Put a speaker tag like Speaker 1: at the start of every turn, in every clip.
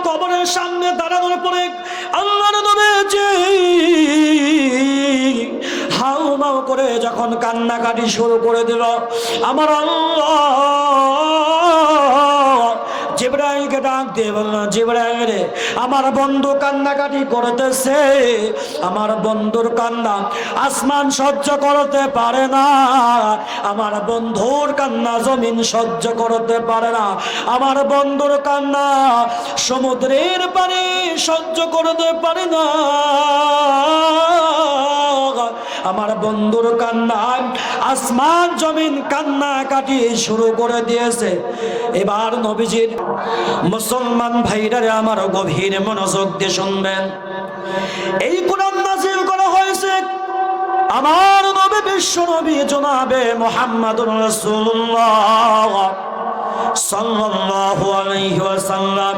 Speaker 1: কবরের সামনে দাঁড়ানোর পরে আল্লাহর নবীজি হাউমাউ করে যখন কান্নাকাটি শুরু করে দিল, আমার আল্লাহ জিবরাইলকে ডাক দিয়ে বলল, জিবরাইল রে, আমার বন্ধু কান্নাকাটি করতেছে, আমার বন্ধুর কান্না আসমান সহ্য করতে পারে না, আমার বন্ধুর কান্না জমিন সহ্য করতে পারে না, আমার বন্ধুর কান্না সমুদ্রের পানি সহ্য করতে পারে না, আমার বন্ধুর কান্না আসমান জমিন কান্না কাটি শুরু করে দিয়েছে। এবার নবীজির মুসলমান ভাইরারে আমার গভীর মনোযোগ দিয়ে শুনবেন। এই কোরআন নাযিল করা হয়েছে আমার নবী বিশ্ব নবী জনাবে মুহাম্মদুর রাসূলুল্লাহ সাল্লাল্লাহু আলাইহি ওয়াসাল্লাম।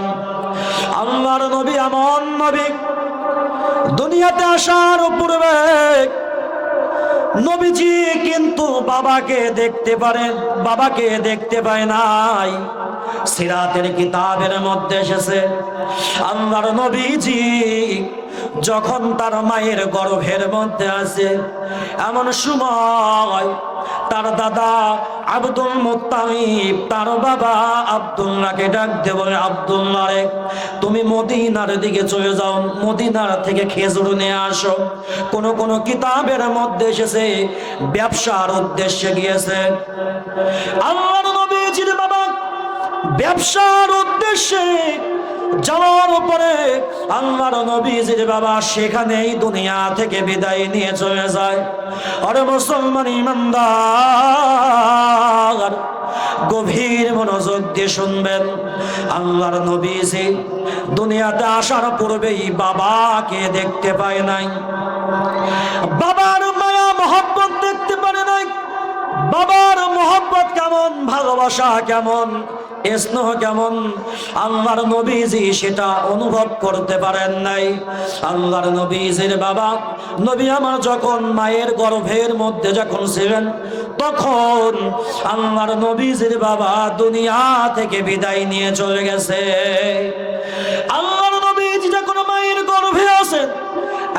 Speaker 1: আল্লাহর নবী এমন নবী, দুনিয়াতে আসার পূর্বে নবীজি কিন্তু বাবাকে দেখতে পারেন, বাবাকে দেখতে পায় নাই। সিরাতের কিতাবের মধ্যে এসেছে আল্লাহর নবীজি যখন তার মায়ের গর্ভের মধ্যে আছে, এমন সময় তার দাদা আব্দুল মুত্তালিব তার বাবা আব্দুল্লাহকে ডাক দিয়ে বলে, আব্দুল্লাহ রে, তুমি মদিনার দিকে চলে যাও, মদিনার থেকে খেজুর নিয়ে আসো। কোন কিতাবের মধ্যে এসেছে ব্যবসার উদ্দেশ্যে গিয়েছে। আল্লাহর নবীজির বাবা ব্যবসার উদ্দেশ্যে যাওয়ার পরে আল্লাহর নবীজির বাবা সেখানেই দুনিয়া থেকে বিদায় নিয়ে চলে যায়। আরে মুসলমান ইমানদার, গভীর মনোযোগ দিয়ে শুনবেন। আল্লাহর নবীজি দুনিয়াতে আসার পূর্বেই বাবাকে দেখতে পায় নাই, বাবার মায়া মহব্বত দেখতে পারে নাই। বাবার মহব্বত কেমন, ভালোবাসা কেমন, স্নেহ কেমন, আল্লাহর নবীজি সেটা অনুভব করতে পারেন নাই। আল্লাহর নবীজির বাবা নবী আমার যখন মায়ের গর্ভের মধ্যে যখন ছিলেন, তখন আল্লাহর নবীজির বাবা দুনিয়া থেকে বিদায় নিয়ে চলে গেছে। আল্লাহর নবীজি যখন মায়ের গর্ভে আছেন,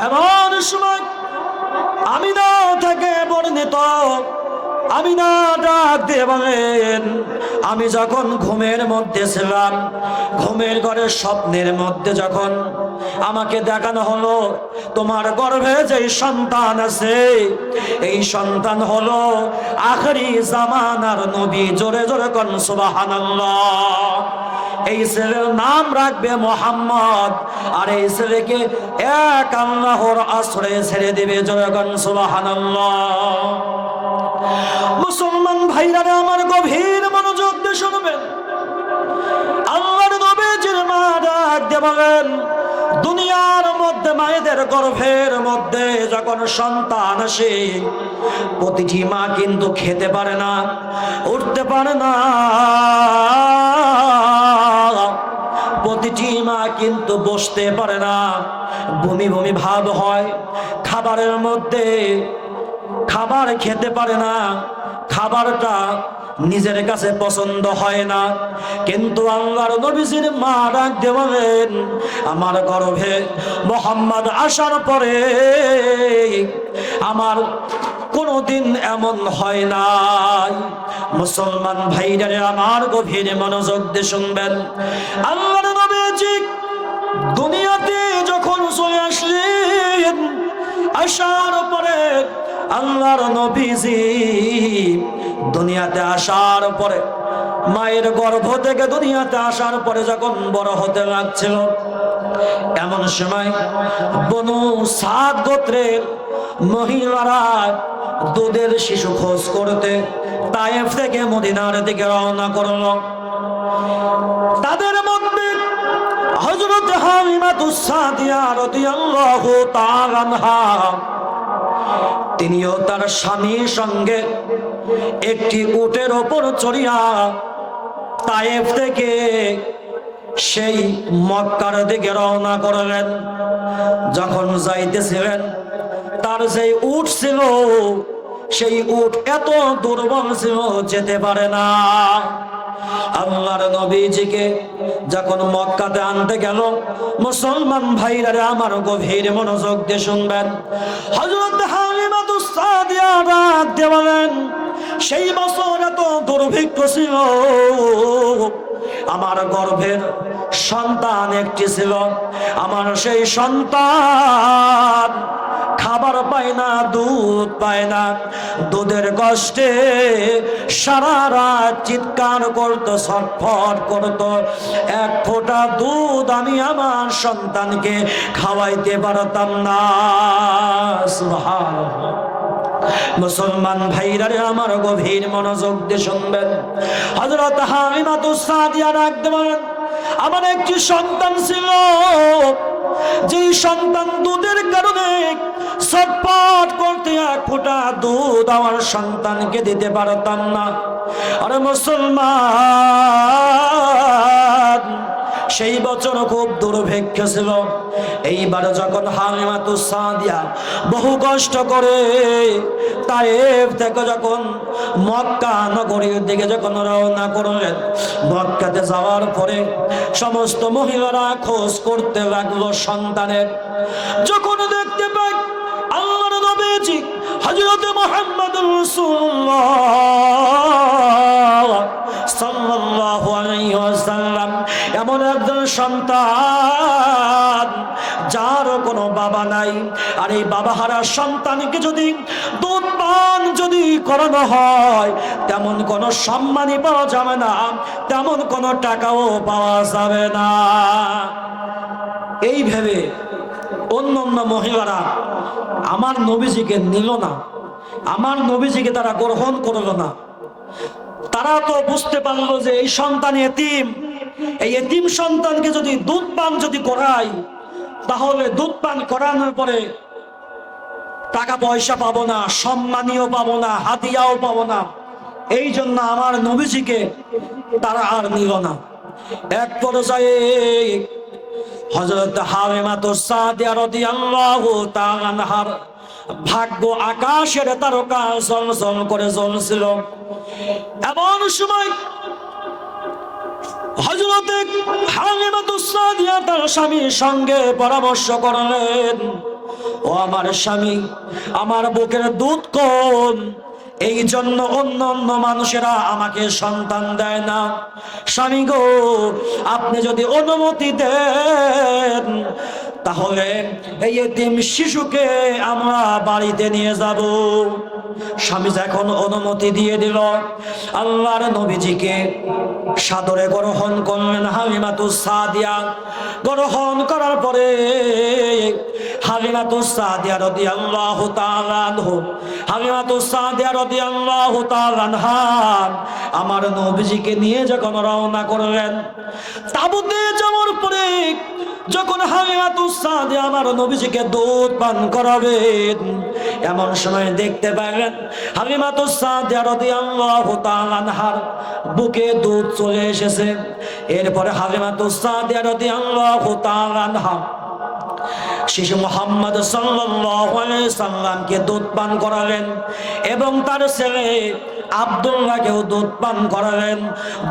Speaker 1: এমন সময় আমিনা থেকে বর্ণিত, আমিনা ডাক দিয়ে বলেন, আমি যখন ঘুমের মধ্যে ছিলাম, ঘুমের ঘরে স্বপ্নের মধ্যে যখন আমাকে দেখানো হলো তোমার গর্ভে যে সন্তান আছে, এই সন্তান হলো আখেরি জামানার নবী। জোরে জোরে কোন সুবহানাল্লাহ। এই ছেলের নাম রাখবে মুহাম্মদ, আর এই ছেলেকে এক আল্লাহর আশ্রয়ে ছেড়ে দেবে। জোরে কোন সুবহানাল্লাহ। মুসলমান ভাইরা আমার গভীর মনোযোগ দিয়ে শুনবেন। আল্লাহর নবীজির মা ডাক দিয়ে বলেন, দুনিয়ার মধ্যে মায়েদের গর্ভের মধ্যে যখন সন্তান আসে, প্রতিটি মা কিন্তু খেতে পারে না, উঠতে পারে না, প্রতিটি মা কিন্তু বসতে পারে না, বমি বমি ভাব হয়, খাবারের মধ্যে খাবার খেতে পারে না, খাবারটা নিজের কাছে পছন্দ হয় না। কিন্তু আল্লাহর নবীজির মা ডাক দিয়ে বলেন, আমার গর্ভে মুহাম্মদ আসার পরে আমার কোনোদিন এমন হয় নাই। মুসলমান ভাইরা আমার গভীর মনোযোগ দিয়ে শুনবেন। আল্লাহর নবীজি দুনিয়াতে যখন চলে আসলেন, আসার পরে আল্লাহর নবীজি দুনিয়াতে আসার পরে, মায়ের গর্ভ থেকে দুনিয়াতে আসার পরে যখন বড় হতে লাগছিল, এমন সময় বনু সাদ গোত্রের মহিলারা দুধের শিশু খোঁজ করতে তায়েফ থেকে মদিনার দিকে রওনা করল। তাদের মধ্যে হযরত হালিমাতুস সাদিয়া রাদিয়াল্লাহু তাআলা আনহা, তিনিও তার স্বামীর সঙ্গে একটি উটের ওপর চড়িয়া তায়েফ থেকে সেই মক্কার দিকে রওনা করলেন। যখন যাইতেছিলেন, তার যেই উট ছিল, সেই উট এত দুর্বল ছিল, যেতে পারে না। আল্লাহর নবীজিকে যখন মক্কাতে আনতে গেল, মুসলমান ভাইরা রে আমার গভীর মনোযোগ দিয়ে শুনবেন, হযরত হালিমাতুস সাদিয়া রাতে বলেন, সেই বছর এত দুর্ভিক্ষ ছিল, আমার গর্ভের সন্তান একটি ছিল, আমার সেই সন্তান খাবার পায় না, দুধ পায় না, দুধের কষ্টে সারা রাত চিৎকার করতো, ছটফট করতো। এক ফোঁটা দুধ আমি আমার সন্তানকে খাওয়াইতে পারতাম না। সুবহানাল্লাহ। মুসলমান ভাইরা রে আমার গভীর মনোযোগ দিয়ে শুনবেন, হযরত হালিমাতুস সাদিয়া রাখতে বলেন, আমার একটি সন্তান ছিল, যে সন্তান দুধের কারণে ছটফট করতে এক ফোঁটা দুধ আমার সন্তানকে দিতে পারতাম না। আরে মুসলমান, সেই বছর খুব দুর্ভিক্ষ ছিল। এইবার যখন হালিমাতুস সাদিয়া বহু কষ্ট করে তায়েফ থেকে যখন মক্কা নগরীর দিকে যখন রওনা করলেন, মক্কাতে যাওয়ার পরে সমস্ত মহিলারা খোঁজ করতে লাগলো সন্তানের। যখন দেখতে পায় আল্লাহর নবীজি হযরত মুহাম্মদুর রাসূলুল্লাহ সাল্লাল্লাহু আলাইহি ওয়াসাল্লাম এমন একজন সন্তান যার কোনো বাবা নাই, আর এই বাবাহারা সন্তানকে যদি দুধ পান যদি করানো হয়, তেমন কোনো সম্মানই পাওয়া যাবে না, তেমন কোনো টাকাও পাওয়া যাবে না। এই ভেবে অন্য অন্য মহিলারা আমার নবীজিকে নিল না, আমার নবীজিকে তারা গ্রহণ করলো না। তারা তো বুঝতে পারলো যে এই সন্তান এতিম, এই এতিম সন্তানকে যদি দুধ পান যদি করাই, তাহলে দুধ পান করানোর পরে টাকা পয়সা পাবো না, সম্মানীয় পাবো না, হাদিয়াও পাবো না। এই জন্য আমার নবীজিকে তারা আর নিল না। এক পর্যায়ে হযরত হালিমাতুস সাদিয়া রাদিয়াল্লাহু তাআলা আনহার ভাগ্য আকাশের তারকা ঝলঝল করে জ্বলছিল। এমন সময় হযরত হালিমাতুস সাদিয়া তার স্বামীর সঙ্গে পরামর্শ করলেন, ও আমার স্বামী, আমার বুকের দুধ কম, এই জন্য অন্য অন্য মানুষেরা আমাকে সন্তান দেয় না। স্বামী গো, আপনি যদি অনুমতি দেন তাহলে এই এতিম শিশুকে আমরা বাড়িতে নিয়ে যাব। স্বামী যখন অনুমতি দিয়ে দিল, আল্লাহর নবীজিকে সাদরে গ্রহণ করলেন হালিমাতুস সাদিয়া। গ্রহণ করার পরে হালিমাতুস সাদিয়া রাদিয়াল্লাহু তাআলা আনহু, হালিমাতুস সাদিয়া রাদিয়াল্লাহু তাআলা আনহা আমার নবীজিকে নিয়ে যখন রওনা করলেন, তাবুতে যাওয়ার পরে যখন হালিমাতুস সাদিয়া আমার নবীজিকে দুধ পান করাবেন, এমন সময় দেখতে পেলেন হালিমাতুস সাদিয়া রাদিয়াল্লাহু তাআলা আনহার বুকে দুধ চলে এসেছে। এরপরে হালিমাতুস সাদিয়া রাদিয়াল্লাহু তাআলা আনহা শিশু মুহাম্মদ সাল্লাল্লাহু আলাইহি সাল্লামকে দুধ পান করালেন এবং তার ছেলে আব্দুল্লাহকেও দুধ পান করালেন।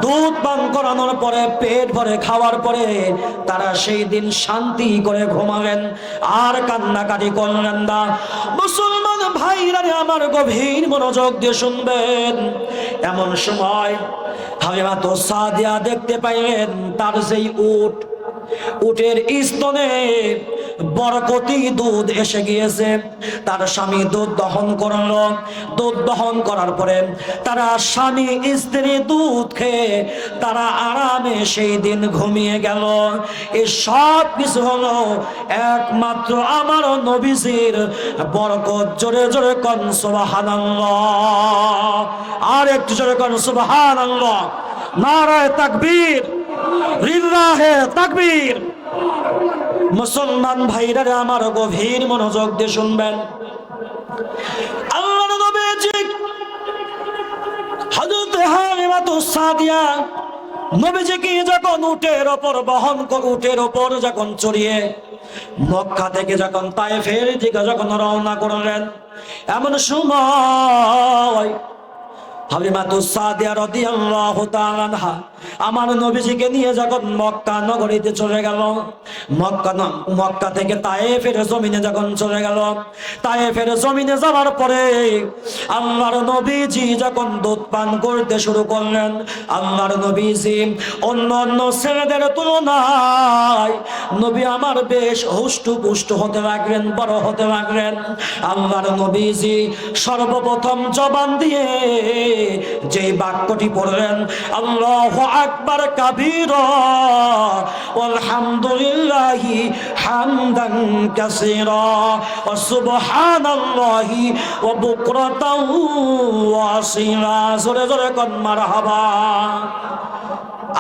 Speaker 1: দুধ পান করানোর পরে পেট ভরে খাওয়ার পরে তারা সেই দিন শান্তি করে ঘুমালেন, আর কান্নাকাটি করলেন না। মুসলমান ভাইরা আমার গভীর মনোযোগ দিয়ে শুনবেন, এমন সময় হালিমাতুস সাদিয়া দেখতে পাইলেন তার যেই উটের স্তনে বরকতি দুধ এসে গিয়েছে। তার স্বামী দুধ দহন করলো। দুধ দহন করার পরে তারা স্বামী স্ত্রী দুধ খেয়ে তারা আরামে সেই দিন ঘুমিয়ে গেল। এই সব কিছু হলো একমাত্র আমার নবীজির বরকত। জোরে জোরে কোন সুবহানাল্লাহ, আর একটু জোরে কোন সুবহানাল্লাহ। নারায়ে তাকবীর, লিল্লাহে তাকবীর। মুসলমান ভাইরা আমার গভীর মনোযোগ দিয়ে শুনবেন, আল্লাহর নবীজি হযরত হালিমাতুস সাদিয়া নবীজিকে যখন উটের উপর বহন করে, উটের উপর যখন চড়িয়ে মক্কা থেকে যখন তায়েফের দিকে যখন রওনা করলেন, এমন সময় হালিমাতুস সাদিয়া রাদিয়াল্লাহু তাআলা আনহা আমার নবীজিকে নিয়ে যখন মক্কা নগরীতে চলে গেল, মক্কা থেকে তায়েফের জমিনে যখন চলে গেল, তায়েফের জমিনে যাওয়ার পরে আল্লাহর নবীজি যখন দুধ পান করতে শুরু করলেন, আল্লাহর নবীজি অন্য অন্য ছেলেদের তুলনায় নবী আমার বেশ হুষ্টপুষ্ট হতে লাগলেন, বড় হতে লাগলেন। আল্লাহর নবীজি সর্বপ্রথম জবান দিয়ে যেই বাক্যটি পড়লেন, আল্লাহু আকবার কাবীরা আলহামদুলিল্লাহি হামদান কাসীরা ওয়া সুবহানাল্লাহি ওয়া বুকরাতান ওয়া আসীলা। জোরে জোরে কোন মারহাবা।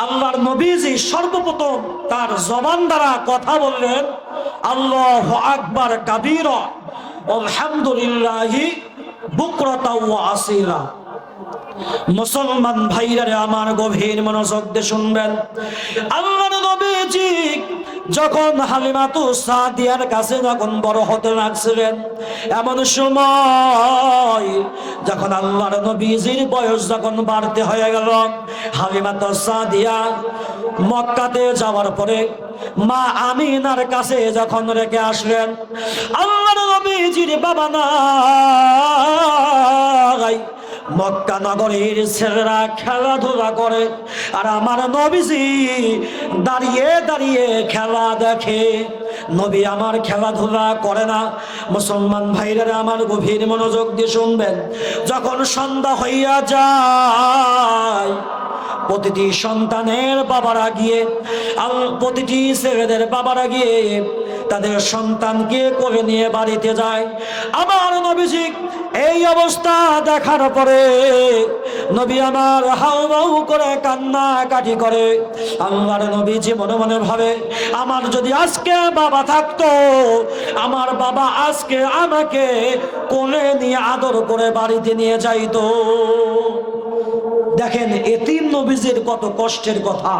Speaker 1: আল্লাহর নবীজি সর্বপ্রথম তার জবান দ্বারা কথা বললেন, আল্লাহু আকবার কাবীরা আলহামদুলিল্লাহি বুকরাতান ওয়া আসীলা। মুসলমান ভাইরা আমার গভীর মনোযোগ দিয়ে শুনবেন, আল্লাহর নবীজি যখন হালিমাতু সাদিয়ার কাছে যখন বড় হতে লাগছিলেন, এমন সময় যখন আল্লাহর নবীজির বয়স যখন বাড়তে হয়ে গেল, হালিমাতু সাদিয়া মক্কাতে যাওয়ার পরে মা আমিনার কাছে যখন রেখে আসলেন, আল্লাহর নবীজির বাবা নাই, মক্কা নগরীর ছেলেরা খেলাধুলা করে আর আমার নবীজি দাঁড়িয়ে দাঁড়িয়ে খেলা দেখে। নবী আমার খেলাধুলা করে না। মুসলমান ভাইরা আমার গভীর মনোযোগ দিয়ে শুনবেন, যখন সন্ধ্যা হইয়া যায় প্রতিটি সন্তানের বাবারা গিয়ে, প্রতিটি ছেলেদের বাবারা গিয়ে তাদের সন্তানকে কোলে নিয়ে বাড়িতে যায়। আমার নবীজি এই অবস্থা দেখার পরে নবী আমার হাউমাউ করে কান্না কাটি করে। আল্লাহর নবীজি মনে মনে ভাবে, আমার যদি আজকে বাবা থাকতো, আমার বাবা আজকে আমাকে কোলে নিয়ে আদর করে বাড়িতে নিয়ে যাইতো। দেখেন এতিম নবীজির কত কষ্টের কথা।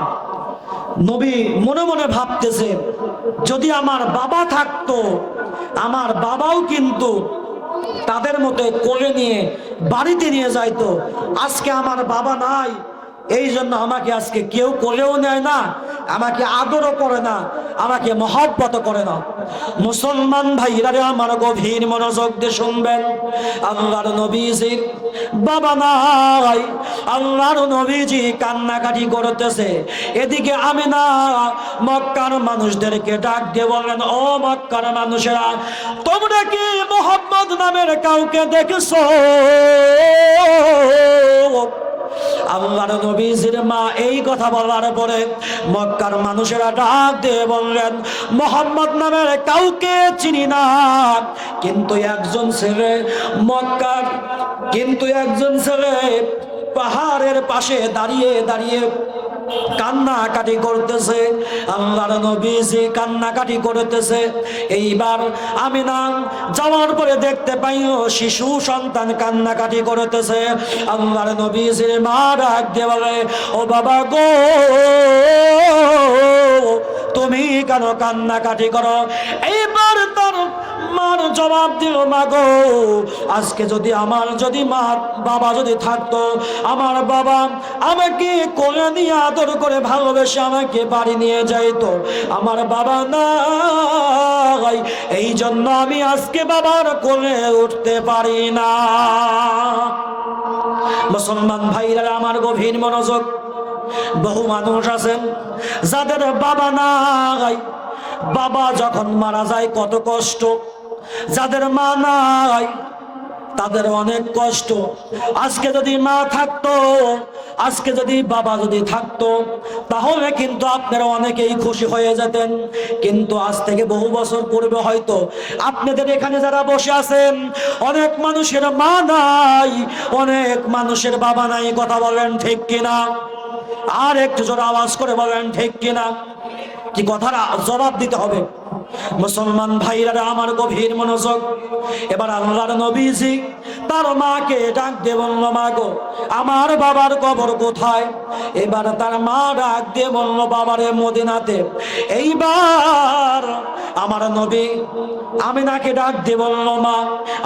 Speaker 1: নবী মনে মনে ভাবতেছে, যদি আমার বাবা থাকতো, আমার বাবাও কিন্তু তাদের মতো কোলে নিয়ে বাড়িতে নিয়ে যাইতো। আজকে আমার বাবা নাই, এই জন্য আমাকে আজকে কেউ কোলেও নেয় না, আমাকে আদরও করে না, আমাকে মহব্বত করে না। মুসলমান ভাইরা আমার গভীর মনোযোগ দিয়ে শুনবেন, আল্লাহর নবীজির বাবা নাই, আল্লাহর নবীজি কান্নাকাটি করতেছে। এদিকে আমিনা মক্কার মানুষদেরকে ডাক দিয়ে বললেন, ও মক্কার মানুষেরা, তোমরা কি মুহাম্মদ নামের কাউকে দেখেছো? আল্লাহর নবীজির মা এই কথা বলার পরে মক্কার মানুষেরা ডাক দিয়ে বললেন, মুহাম্মদ নামের কাউকে চিনি না, কিন্তু একজন ছেলে মক্কার, কিন্তু একজন ছেলে পাহাড়ের পাশে দাঁড়িয়ে দাঁড়িয়ে কান্নাকাটি করতেছে। আল্লাহর নবীজি কান্নাকাটি করতেছে। এইবার আমিনা যাওয়ার পরে দেখতে পাইও শিশু সন্তান কান্নাকাটি করতেছে। আল্লাহর নবীজির মা ডাক দিয়ে বলে, ও বাবা গো, তুমি কেন কান্নাকাটি করো? এইবার তার মার জবাব দিল, মা গো, আজকে যদি আমার যদি মা বাবা যদি থাকতো, আমার বাবা আমাকে কোলে নিয়ে আদর করে ভালোবেসে আমাকে বাড়ি নিয়ে যাইতো। আমার বাবা নাই, এই জন্য আমি আজকে বাবার কোলে উঠতে পারি না। মুসলমান ভাইরা আমার গভীর মনোযোগ, বহু মানুষ আছেন যাদের বাবা নাই, বাবা যখন মারা যায় কত কষ্ট, যাদের মা নাই তাদের অনেক কষ্ট। আজকে যদি মা থাকতো, আজকে যদি বাবা যদি থাকতো, তাহলে কিন্তু আপনারা অনেকেই খুশি হয়ে যেতেন। কিন্তু আজ থেকে বহু বছর পূর্বে হয়তো আপনাদের এখানে যারা বসে আছেন, অনেক মানুষের মা নাই, অনেক মানুষের বাবা নাই। কথা বলেন ঠিক কিনা? আর একটু জোরে আওয়াজ করে বলেন ঠিক কিনা? কি কথার জবাব দিতে হবে। মুসলমান ভাইরা আমার গভীর মনোযোগ, এবার আল্লাহর নবীজি তার মাকে ডাক দিয়ে বলল, মা গো, আমার বাবার কবর কোথায়? এবার তার মা ডাক দিয়ে বলল, বাবারে মদিনাতে। এইবার আমার নবী আমিনাকে ডাক দিয়ে বলল, মা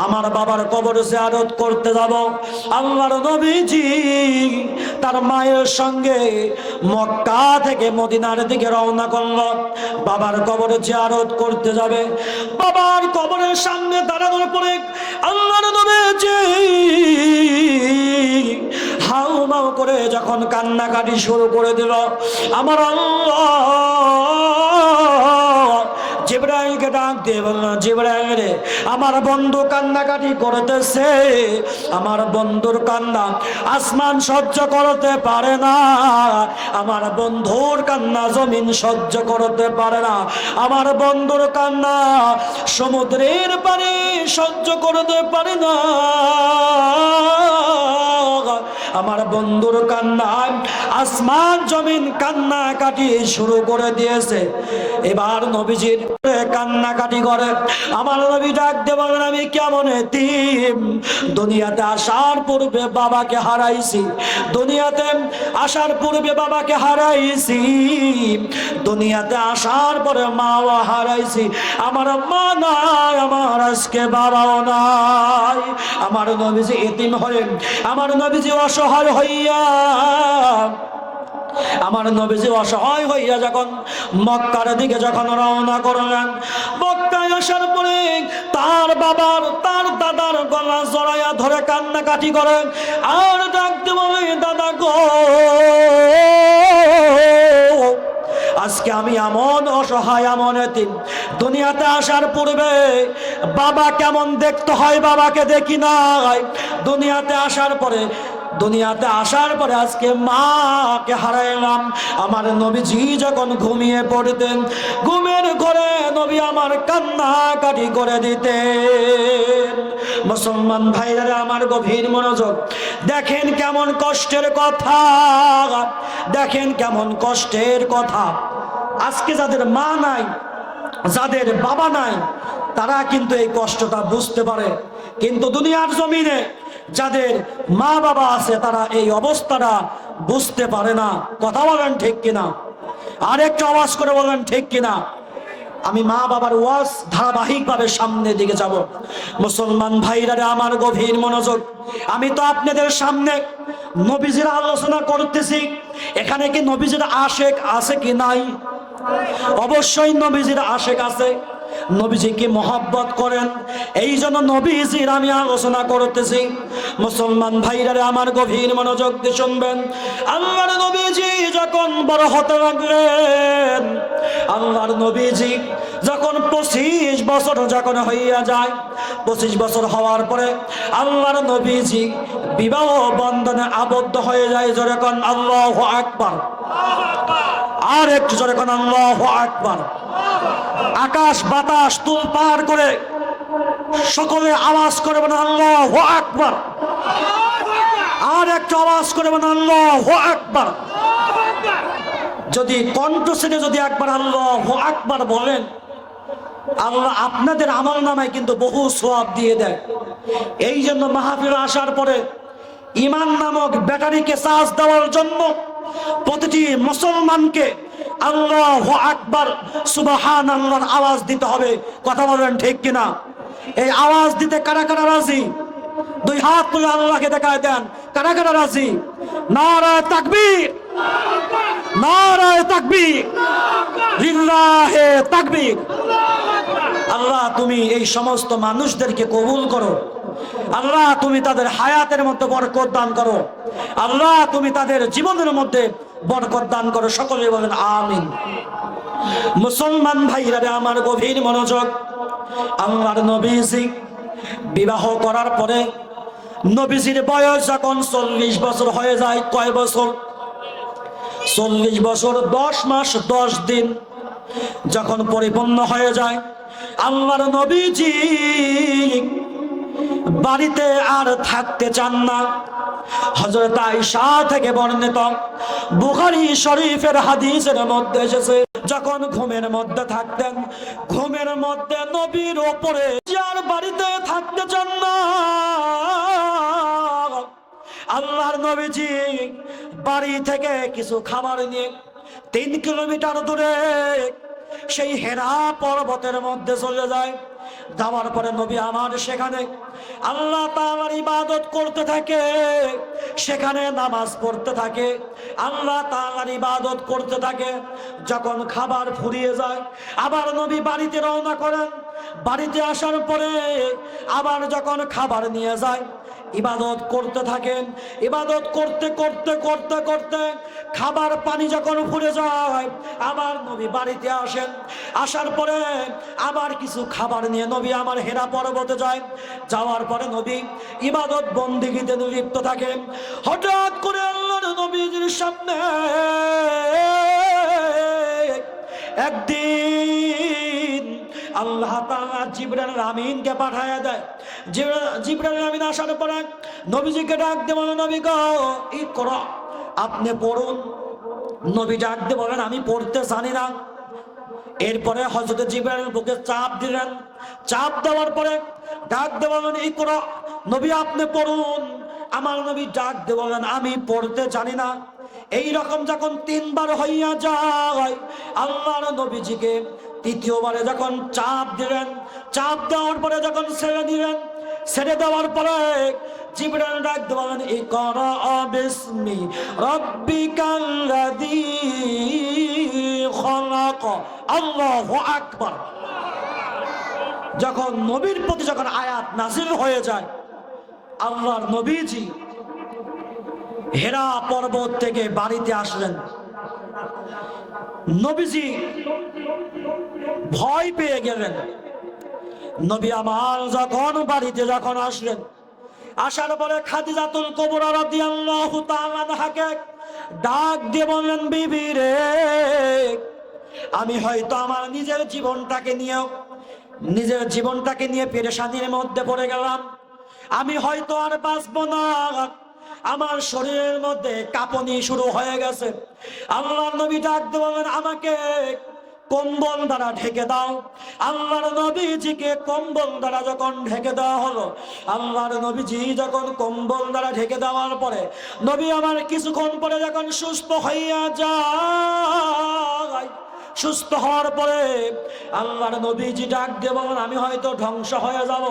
Speaker 1: আমার বাবার কবর জিয়ারত করতে যাব। আল্লাহর নবীজি তার মায়ের সঙ্গে মক্কা থেকে মদিনার দিকে রওনা করলো, বাবার কবর জিয়ারত করতে যাবে। বাবার কবরের সামনে দাঁড়ানোর পরে আল্লাহর নবীজি হাউমাউ করে যখন কান্নাকাটি শুরু করে দিল, আমার আল্লাহ জিবরাইলকে ডাক দিয়ে বলল, জিবরাইল রে, আমার বন্ধু কান্নাকাটি করতেছে, আমার বন্ধুর কান্না আসমান সহ্য করতে পারে না, আমার বন্ধুর কান্না জমিন সহ্য করতে পারে না, আমার বন্ধুর কান্না সমুদ্রের পানি সহ্য করতে পারে না, আমার বন্ধুর কান্নায় আসমান জমিন কান্নাকাটি শুরু করে দিয়েছে। এবার নবীজির কান্নাকাটি করে। আমার নবী ডাক দিয়ে বলেন, আমি কেমন এতিম, দুনিয়াতে আসার পূর্বে বাবাকে হারাইছি, দুনিয়াতে আসার পূর্বে বাবাকে হারাইছি, দুনিয়াতে আসার পরে মাও হারাইছি, আমার মা নাই, আমার আজকে বাবাও নাই। আমার নবীজি এতিম হয়ে, আমার নবীজি অসহায় হইয়া, আমার নবীজি অসহায় হইয়া যখন মক্কার দিকে যখন রওনা করলেন, মক্কায় আসার পরে তার বাবার তার দাদার গলা জড়াইয়া ধরে কান্নাকাটি করেন আর ডাকতে বলে, দাদা গো, আজকে আমি এমন অসহায়, এমন এতিম, দুনিয়াতে আসার পূর্বে বাবা কেমন দেখতে হয় বাবাকে দেখি নাই, দুনিয়াতে আসার পরে আজকে মাকে হারাইলাম। আমার নবীজি যখন ঘুমিয়ে পড়তেন, ঘুমের ঘরে নবী আমার কান্নাকাটি করে দিতেন। মুসলমান ভাইরা আমার গভীর মনোযোগ, দেখেন কেমন কষ্টের কথা, দেখেন কেমন কষ্টের কথা। আজকে যাদের মা নাই, যাদের বাবা নাই, তারা কিন্তু এই কষ্টটা বুঝতে পারে, কিন্তু দুনিয়ার জমিনে যাদের মা বাবা আছে তারা এই অবস্থাটা বুঝতে পারে না। কথা বলেন ঠিক কিনা? আর একটু আওয়াজ করে বলেন ঠিক কিনা? আমি মা বাবার ওয়াজ ধারাবাহিকভাবে সামনের দিকে যাব। মুসলমান ভাইরা আমার গভীর মনোযোগ, আমি তো আপনাদের সামনে নবীজির আলোচনা করতেছি, এখানে কি নবীজির আশেক আছে কি নাই? অবশ্যই নবীজির আশেক আছে, নবীজিকে মহব্বত করেন, এই জন্য নবীজির আমি আলোচনা করতেছি। মুসলমান ভাইরা আমার গভীর মনোযোগ দিয়ে শুনবেন। আল্লাহর নবীজি যখন বড় হতে লাগলেন, আল্লাহর নবীজি যখন 25 বছর যখন হইয়া যায়, 25 বছর হওয়ার পরে আল্লাহর নবীজি বিবাহ বন্ধনে আবদ্ধ হয়ে যায়। জোরে কোন আল্লাহু আকবার, আর একটু জোরে কোন আল্লাহু আকবার। আকাশ বাতাস তুল পার করে সকলে আওয়াজ করে বলেন আল্লাহু আকবার, আর একটু আওয়াজ করে বলেন আল্লাহু আকবার। যদি কণ্ঠস্বরে যদি একবার আল্লাহু আকবার বলেন, আল্লাহ আপনাদের আমল নামায় কিন্তু বহু সওয়াব দিয়ে দেয়। এই জন্য মাহফিলে আসার পরে ঈমান নামক ব্যাটারিকে চার্জ দেওয়ার জন্য প্রতিটি মুসলমানকে আল্লাহু আকবার সুবহানাল্লাহর আওয়াজ দিতে হবে। কথা বলেন ঠিক কিনা? এই আওয়াজ দিতে কারা কারা রাজি? দুই হাত তুলে আল্লাহকে দেখায় দেন, কারা কারা রাজি? নারায়ে তাকবীর, নারায়ে তাকবীর, লিল্লাহে তাকবীর। আল্লাহ তুমি এই সমস্ত মানুষদেরকে কবুল করো, আল্লাহ তুমি তাদের হায়াতের মধ্যে বরকত দান করো, আল্লাহ তুমি তাদের জীবনের মধ্যে বরকত দান করো। সকলে বলেন আমিন। মুসলমান ভাইরা আমার গভীর মনোযোগ, আল্লাহর নবীজি বিবাহ করার পরে নবীজির বয়স যখন 40 বছর হয়ে যায়, কয় বছর? 40 বছর 10 মাস 10 দিন যখন পরিপূর্ণ হয়ে যায়, আল্লাহর নবীজি বাড়িতে আর থাকতে চান না। হযরত আয়েশা থেকে বর্ণিত বুখারী শরীফের হাদিসের মধ্যে এসেছে, যখন ঘুমের মধ্যে থাকতেন, ঘুমের মধ্যে নবীর উপরে যার বাড়িতে থাকতে চান না, আল্লাহর নবীজি বাড়ি থেকে কিছু খাবার নিয়ে 3 কিলোমিটার দূরে সেই হেরা পর্বতের মধ্যে চলে যায়। যাওয়ার পরে নবী আমার সেখানে আল্লাহ তাআলার ইবাদত করতে থাকে, সেখানে নামাজ পড়তে থাকে, আল্লাহ তাআলার ইবাদত করতে থাকে। যখন খাবার ফুরিয়ে যায় আবার নবী বাড়িতে রওনা করেন। বাড়িতে আসার পরে আবার যখন খাবার নিয়ে যায় ইবাদত করতে থাকেন। ইবাদত করতে করতে করতে করতে খাবার পানি যখন ফুরে যায় আবার নবী বাড়িতে আসেন। আসার পরে আবার কিছু খাবার নিয়ে নবী আমার হেরা পর্বতে যায়। যাওয়ার পরে নবী ইবাদত বন্দেগীতে লিপ্ত থাকেন। হঠাৎ করে আল্লাহর নবীর সামনে একদিন আল্লাহ তাআলা জিবরাইল আমিনকে পাঠায়া দেয়। জিবরাইল আমিন আসার পরে নবীজিকে ডাক দিয়ে বলেন, নবী গো ইকরা, আপনি পড়ুন। নবী ডাক দিয়ে বলেন, আমি পড়তে জানি না। এরপরে হযরত জিবরাইল বুকে চাপ দিলেন। চাপ দেওয়ার পরে ডাক দিয়ে বলেন, ইকরা, নবী আপনি পড়ুন। আমার নবী ডাক দিয়ে বলেন, আমি পড়তে জানি না। এই রকম যখন তিনবার হইয়া যায় আল্লাহর নবীজিকে তৃতীয়বারে যখন চাপ দিলেন, চাপ দেওয়ার পরে যখন ছেড়ে দিলেন, ছেড়ে দেওয়ার পরে জিবরাইল ডাক দিয়ে বলেন, ইকরা বিসমি রাব্বিকাল্লাযী খলাক। আল্লাহু আকবার। যখন নবীর প্রতি যখন আয়াত নাযিল হয়ে যায় আল্লাহর নবীজি হেরা পর্বত থেকে বাড়িতে আসলেন। নবীজি ভয় পেয়ে গেলেন। নবী আমার যখন বাড়িতে যখন আসলেন, আসার পরে খাদিজাতুল কুবরা রাদিয়াল্লাহু তাআলা আনহাকে ডাক দিয়ে বললেন, বিবি রে, আমি হয়তো আমার নিজের জীবনটাকে নিয়ে পেরেশানির মধ্যে পড়ে গেলাম। আমি হয়তো আর বাঁচবো না। আমার শরীরের মধ্যে কাঁপুনি শুরু হয়ে গেছে। আল্লাহর নবী ডাক দিয়ে বলেন, আমাকে কম্বল দ্বারা ঢেকে দাও। আল্লাহর নবীজিকে কম্বল দ্বারা যখন ঢেকে দেওয়া হলো, আল্লাহর নবীজি যখন কম্বল দ্বারা ঢেকে দেওয়ার পরে নবী আমার কিছুক্ষণ পরে যখন সুস্থ হইয়া যায়, সুস্থ হওয়ার পরে আল্লাহর নবীজি ডাক দিয়ে বলেন, আমি হয়তো ধ্বংস হয়ে যাব।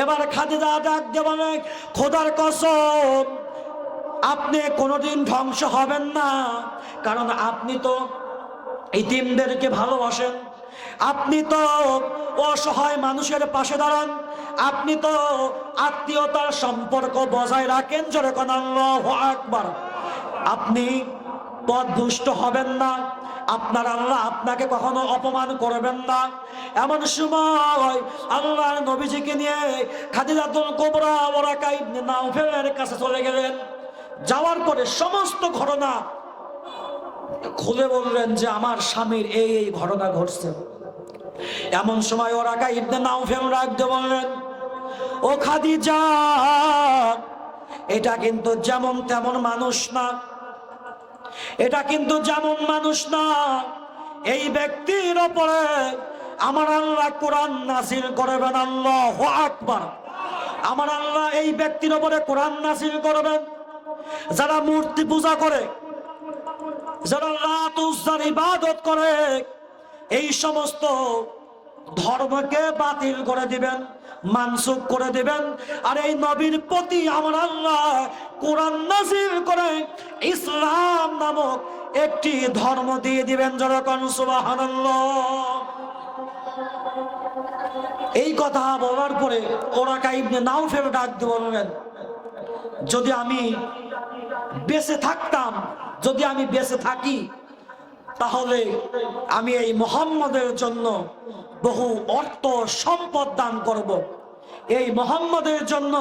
Speaker 1: এবার খাদিজা ডাক দিয়ে বলে, খোদার কসম, আপনি কোনোদিন ধ্বংস হবেন না, কারণ আপনি তো ইতিমদেরকে ভালোবাসেন, আপনি তো অসহায় মানুষের পাশে দাঁড়ান, আপনি তো আত্মীয়তার সম্পর্ক বজায় রাখেন। জোরে কোন আল্লাহু আকবার। আপনি পথভ্রষ্ট হবেন না, আপনার আল্লাহ আপনাকে কখনো অপমান করবেন না। এমন সময় আল্লাহর নবীজিকে নিয়ে খাদিজাতুল কুবরা ওরাকা ইবনে নাওফেলের কাছে চলে গেলেন। যাওয়ার পরে সমস্ত ঘটনা খুলে বললেন যে আমার স্বামীর এই এই ঘটনা ঘটছে। এমন সময় ওরাকা ইবনে নাওফেল রাখতে বললেন, ও খাদিজা, এটা কিন্তু যেমন তেমন মানুষ না, এটা কিন্তু যেমন মানুষ না। এই ব্যক্তির উপরে আমার আল্লাহ কোরআন নাযিল করবেন। আল্লাহু আকবার। আমার আল্লাহ এই ব্যক্তির উপরে কোরআন নাযিল করবেন। যারা মূর্তি পূজা করে, যারা লাত উজ্জার ইবাদত করে, এই সমস্ত ধর্মকে বাতিল করে দিবেন, মানসুখ করে দিবেন। আর এই নবীর প্রতি আমার আল্লাহ কোরআন নাযিল করে ইসলাম নামক একটি ধর্ম দিয়ে দিবেন। যেরকম সুবহানাল্লাহ। এই কথা বলার পরে ওরাকা ইবনে নাওফেল ডাক দিয়ে বললেন, যদি আমি বেঁচে থাকতাম, যদি আমি বেঁচে থাকি, তাহলে আমি এই মুহাম্মদের জন্য বহু অর্থ সম্পদ দান করব। এই মুহাম্মদের জন্য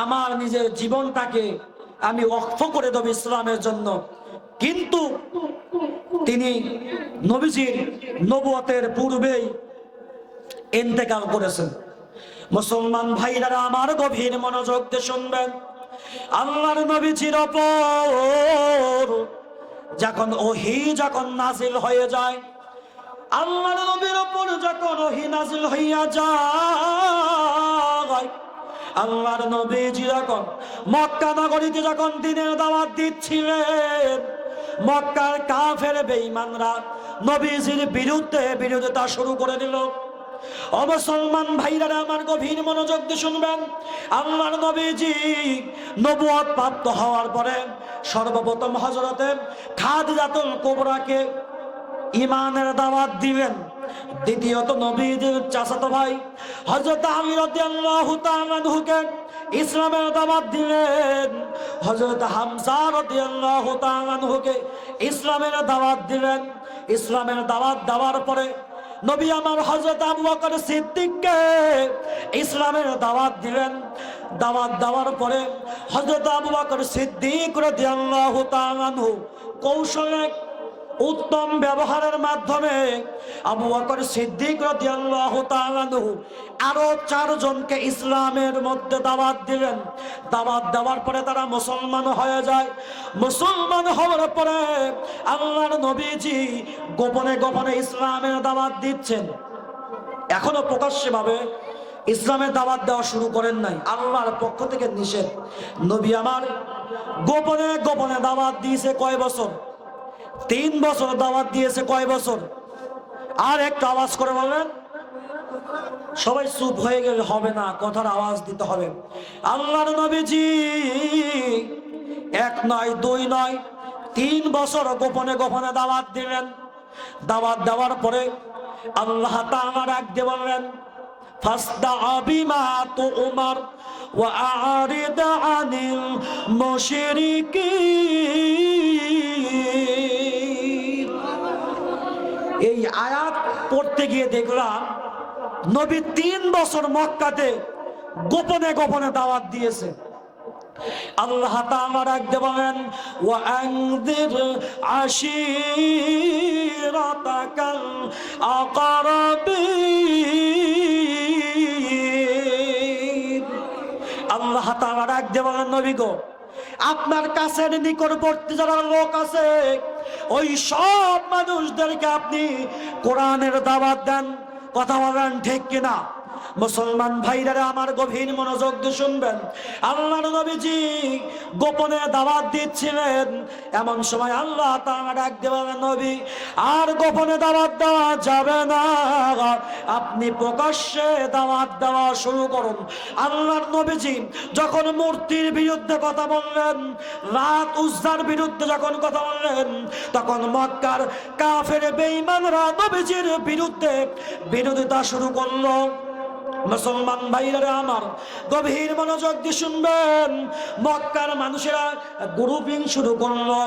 Speaker 1: আমার নিজের জীবনটাকে আমি ওয়াকফ করে দেব ইসলামের জন্য। কিন্তু তিনি নবীজির নবুয়তের পূর্বেই ইন্তেকাল করেছেন। মুসলমান ভাইরা আমার গভীর মনোযোগ দিয়ে শুনবেন। আল্লাহর নবীজির উপর যখন ওহী যখন নাযিল হয়ে যায়, আল্লাহর নবীর উপর যখন ওহী নাযিল হইয়া যায়, আল্লাহর নবীজি যখন মক্কা নগরীতে যখন দ্বীনের দাওয়াত দিচ্ছিলেন, মক্কার কাফের বেঈমানরা নবীজির বিরুদ্ধে বিরোধিতা শুরু করে দিল। ও মুসলমান ভাইরা আমার, গভীর মনোযোগ দিয়ে শুনবেন। আল্লাহর নবীজি নবুয়ত প্রাপ্ত হওয়ার পরে সর্বপ্রথম হযরতে খাদিজাতুল কুবরাকে ঈমানের দাওয়াত দিলেন। দ্বিতীয়ত নবীজির চাচাতো ভাই হযরত আলী রাদিয়াল্লাহু তাআলা আনহুকে ইসলামের দাওয়াত দিলেন। হযরত হামজা রাদিয়াল্লাহু তাআলা আনহুকে ইসলামের দাওয়াত দিলেন। ইসলামের দাওয়াত দেওয়ার পরে নবী আমার হযরত আবু বকর সিদ্দিককে ইসলামের দাওয়াত দিলেন। দাওয়াত দেওয়ার পরে হযরত আবু বকর সিদ্দিক রাদিয়াল্লাহু তাআলা আনহু কৌশলে উত্তম ব্যবহারের মাধ্যমে আবু বকর সিদ্দিক রাদিয়াল্লাহু তাআলা আনহু আরো 4 জনকে ইসলামের মধ্যে দাওয়াত দিলেন। দাওয়াত দেওয়ার পরে তারা মুসলমান হয়ে যায়। মুসলমান হওয়ার পরে আল্লাহর নবীজি গোপনে গোপনে ইসলামের দাওয়াত দিচ্ছেন। এখনো প্রকাশ্যভাবে ইসলামের দাওয়াত দেওয়া শুরু করেন নাই, আল্লাহর পক্ষ থেকে নিষেধ। নবী আমার গোপনে গোপনে দাওয়াত দিয়েছে কয় বছর? 3 বছর দাওয়াত দিয়েছে। কয় বছর? আর একটু আওয়াজ করে বলেন। সবাই চুপ হয়ে গেলে হবে না, কথার আওয়াজ দিতে হবে। আল্লাহর নবীজি 1 নয় 2 নয় 3 বছর গোপনে গোপনে দাওয়াত দিলেন। দাওয়াত দেওয়ার পরে আল্লাহ তাআলা ডাক দিয়ে বললেন, ফাসদা বিমা তুমার ওয়া আরিদ আনিল মুশরিকিন। এই আয়াত পড়তে গিয়ে দেখলাম নবী 3 বছর মক্কাতে গোপনে গোপনে দাওয়াত দিয়েছে। আল্লাহ তাআলা রাখতে বলেন, ওয়া আনদির আশিরাতাকাল আকরাবিন। আল্লাহ তাআলা রাখতে বলেন, নবী গো, আপনার কাছের নিকটবর্তী যারা লোক আছে ওই সব মানুষদেরকে আপনি কোরআনের দাওয়াত দেন। কথা বলেন ঠিক কিনা? মুসলমান ভাইরা আমার, গভীর মনোযোগ দিয়ে শুনবেন। আল্লাহর নবীজি গোপনে দাওয়াত দিচ্ছিলেন। এমন সময় আল্লাহ তাআলা ডাক দেবেন, নবী আর গোপনে দাওয়াত দেওয়া যাবে না, আপনি প্রকাশ্যে দাওয়াত দেওয়া শুরু করুন। আল্লাহর নবীজি যখন মূর্তির বিরুদ্ধে কথা বললেন, লাত উজ্জার বিরুদ্ধে যখন কথা বললেন, তখন মক্কার কাফের বেঈমানরা নবীজির বিরুদ্ধে বিরোধিতা শুরু করলো। মুসলমান ভাইরা আমার, গভীর মনোযোগ দিয়ে শুনবেন। মক্কার মানুষেরা গ্রুপিং শুরু করলো,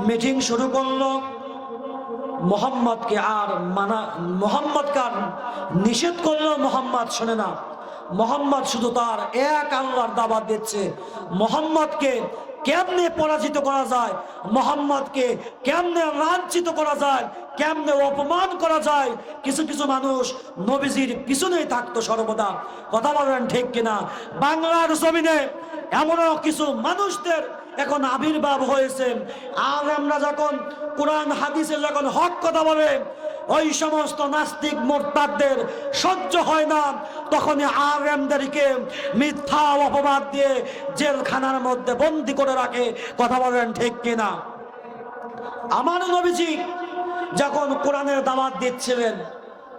Speaker 1: মিটিং শুরু করলো। মোহাম্মদকে আর নিষেধ করলো। মোহাম্মদ শোনে না। মোহাম্মদ শুধু তার এক আল্লাহর দাওয়াত দিচ্ছে। মোহাম্মদকে কেমনে পরাজিত করা যায়, মোহাম্মদকে কেমনে লাঞ্ছিত করা যায়, কেমনে অপমান করা যায়, কিছু কিছু মানুষ নবীজির পিছনেই থাকতো সর্বদা। কথা বলেন ঠিক কিনা? বাংলার জমিনে এমনও কিছু মানুষদের এখন আবির্ভাব হয়েছে। আর আমরা যখন কোরআন হাদিসে যখন হক কথা বলে, ওই সমস্ত নাস্তিক মোরতাদদের সহ্য হয় না, তখন আলেমদেরকে মিথ্যা অপবাদ দিয়ে জেলখানার মধ্যে বন্দি করে রাখে। কথা বলেন ঠিক কিনা? আমার নবীজি যখন কোরআনের দাওয়াত দিচ্ছিলেন,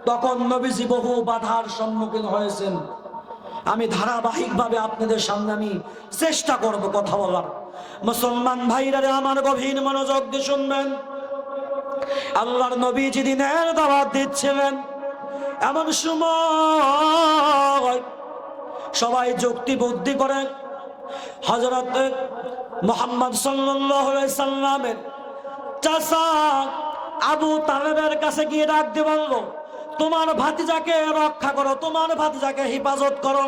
Speaker 1: তখন নবীজি বহু বাধার সম্মুখীন হয়েছেন। আমি ধারাবাহিকভাবে আপনাদের সামনে আমি চেষ্টা করব কথা বলার। মুসলমান ভাইরা আমার, গভীর মনোযোগ দিয়ে শুনবেন। আল্লাহর নবীজি দ্বীনের দাওয়াত দিচ্ছিলেন। এমন সময় সবাই যুক্তি বুদ্ধি করে হযরত মুহাম্মদ সাল্লাল্লাহু আলাইহি সাল্লামের চাচা আবু তালেবের কাছে গিয়ে ডাক দিয়ে বলল, তোমার ভাতিজাকে রক্ষা করো, তোমার ভাতিজাকে হেফাজত করো,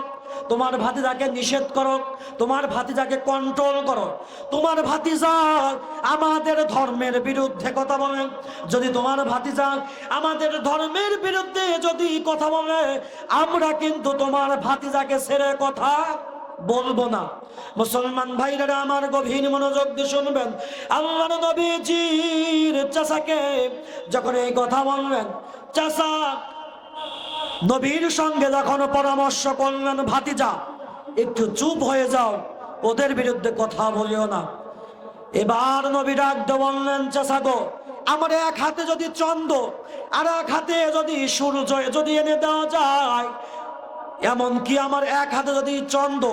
Speaker 1: তোমার ভাতিজাকে নিষেধ করো, তোমার ভাতিজাকে কন্ট্রোল করো। তোমার ভাতিজা আমাদের ধর্মের বিরুদ্ধে কথা বলে, যদি তোমার ভাতিজা আমাদের ধর্মের বিরুদ্ধে যদি কথা বলে, আমরা কিন্তু তোমার ভাতিজাকে ছেড়ে কথা বলবো না। মুসলমান ভাইরা আমার, গভীর মনোযোগ দিয়ে শুনবেন। আল্লাহর নবীজির চাচাকে যখন এই কথা বললেন, চাচা নবীর সঙ্গে যখন পরামর্শ করলেন, ভাতিজা একটু চুপ হয়ে যাও, ওদের বিরুদ্ধে কথা বলিও না। এবার নবী ডাক দিয়ে বললেন, চাচা গো, আমার এক হাতে যদি চন্দ্র আর এক হাতে যদি সূর্য যদি এনে দেওয়া যায়, এমনকি আমার এক হাতে যদি চন্দ্র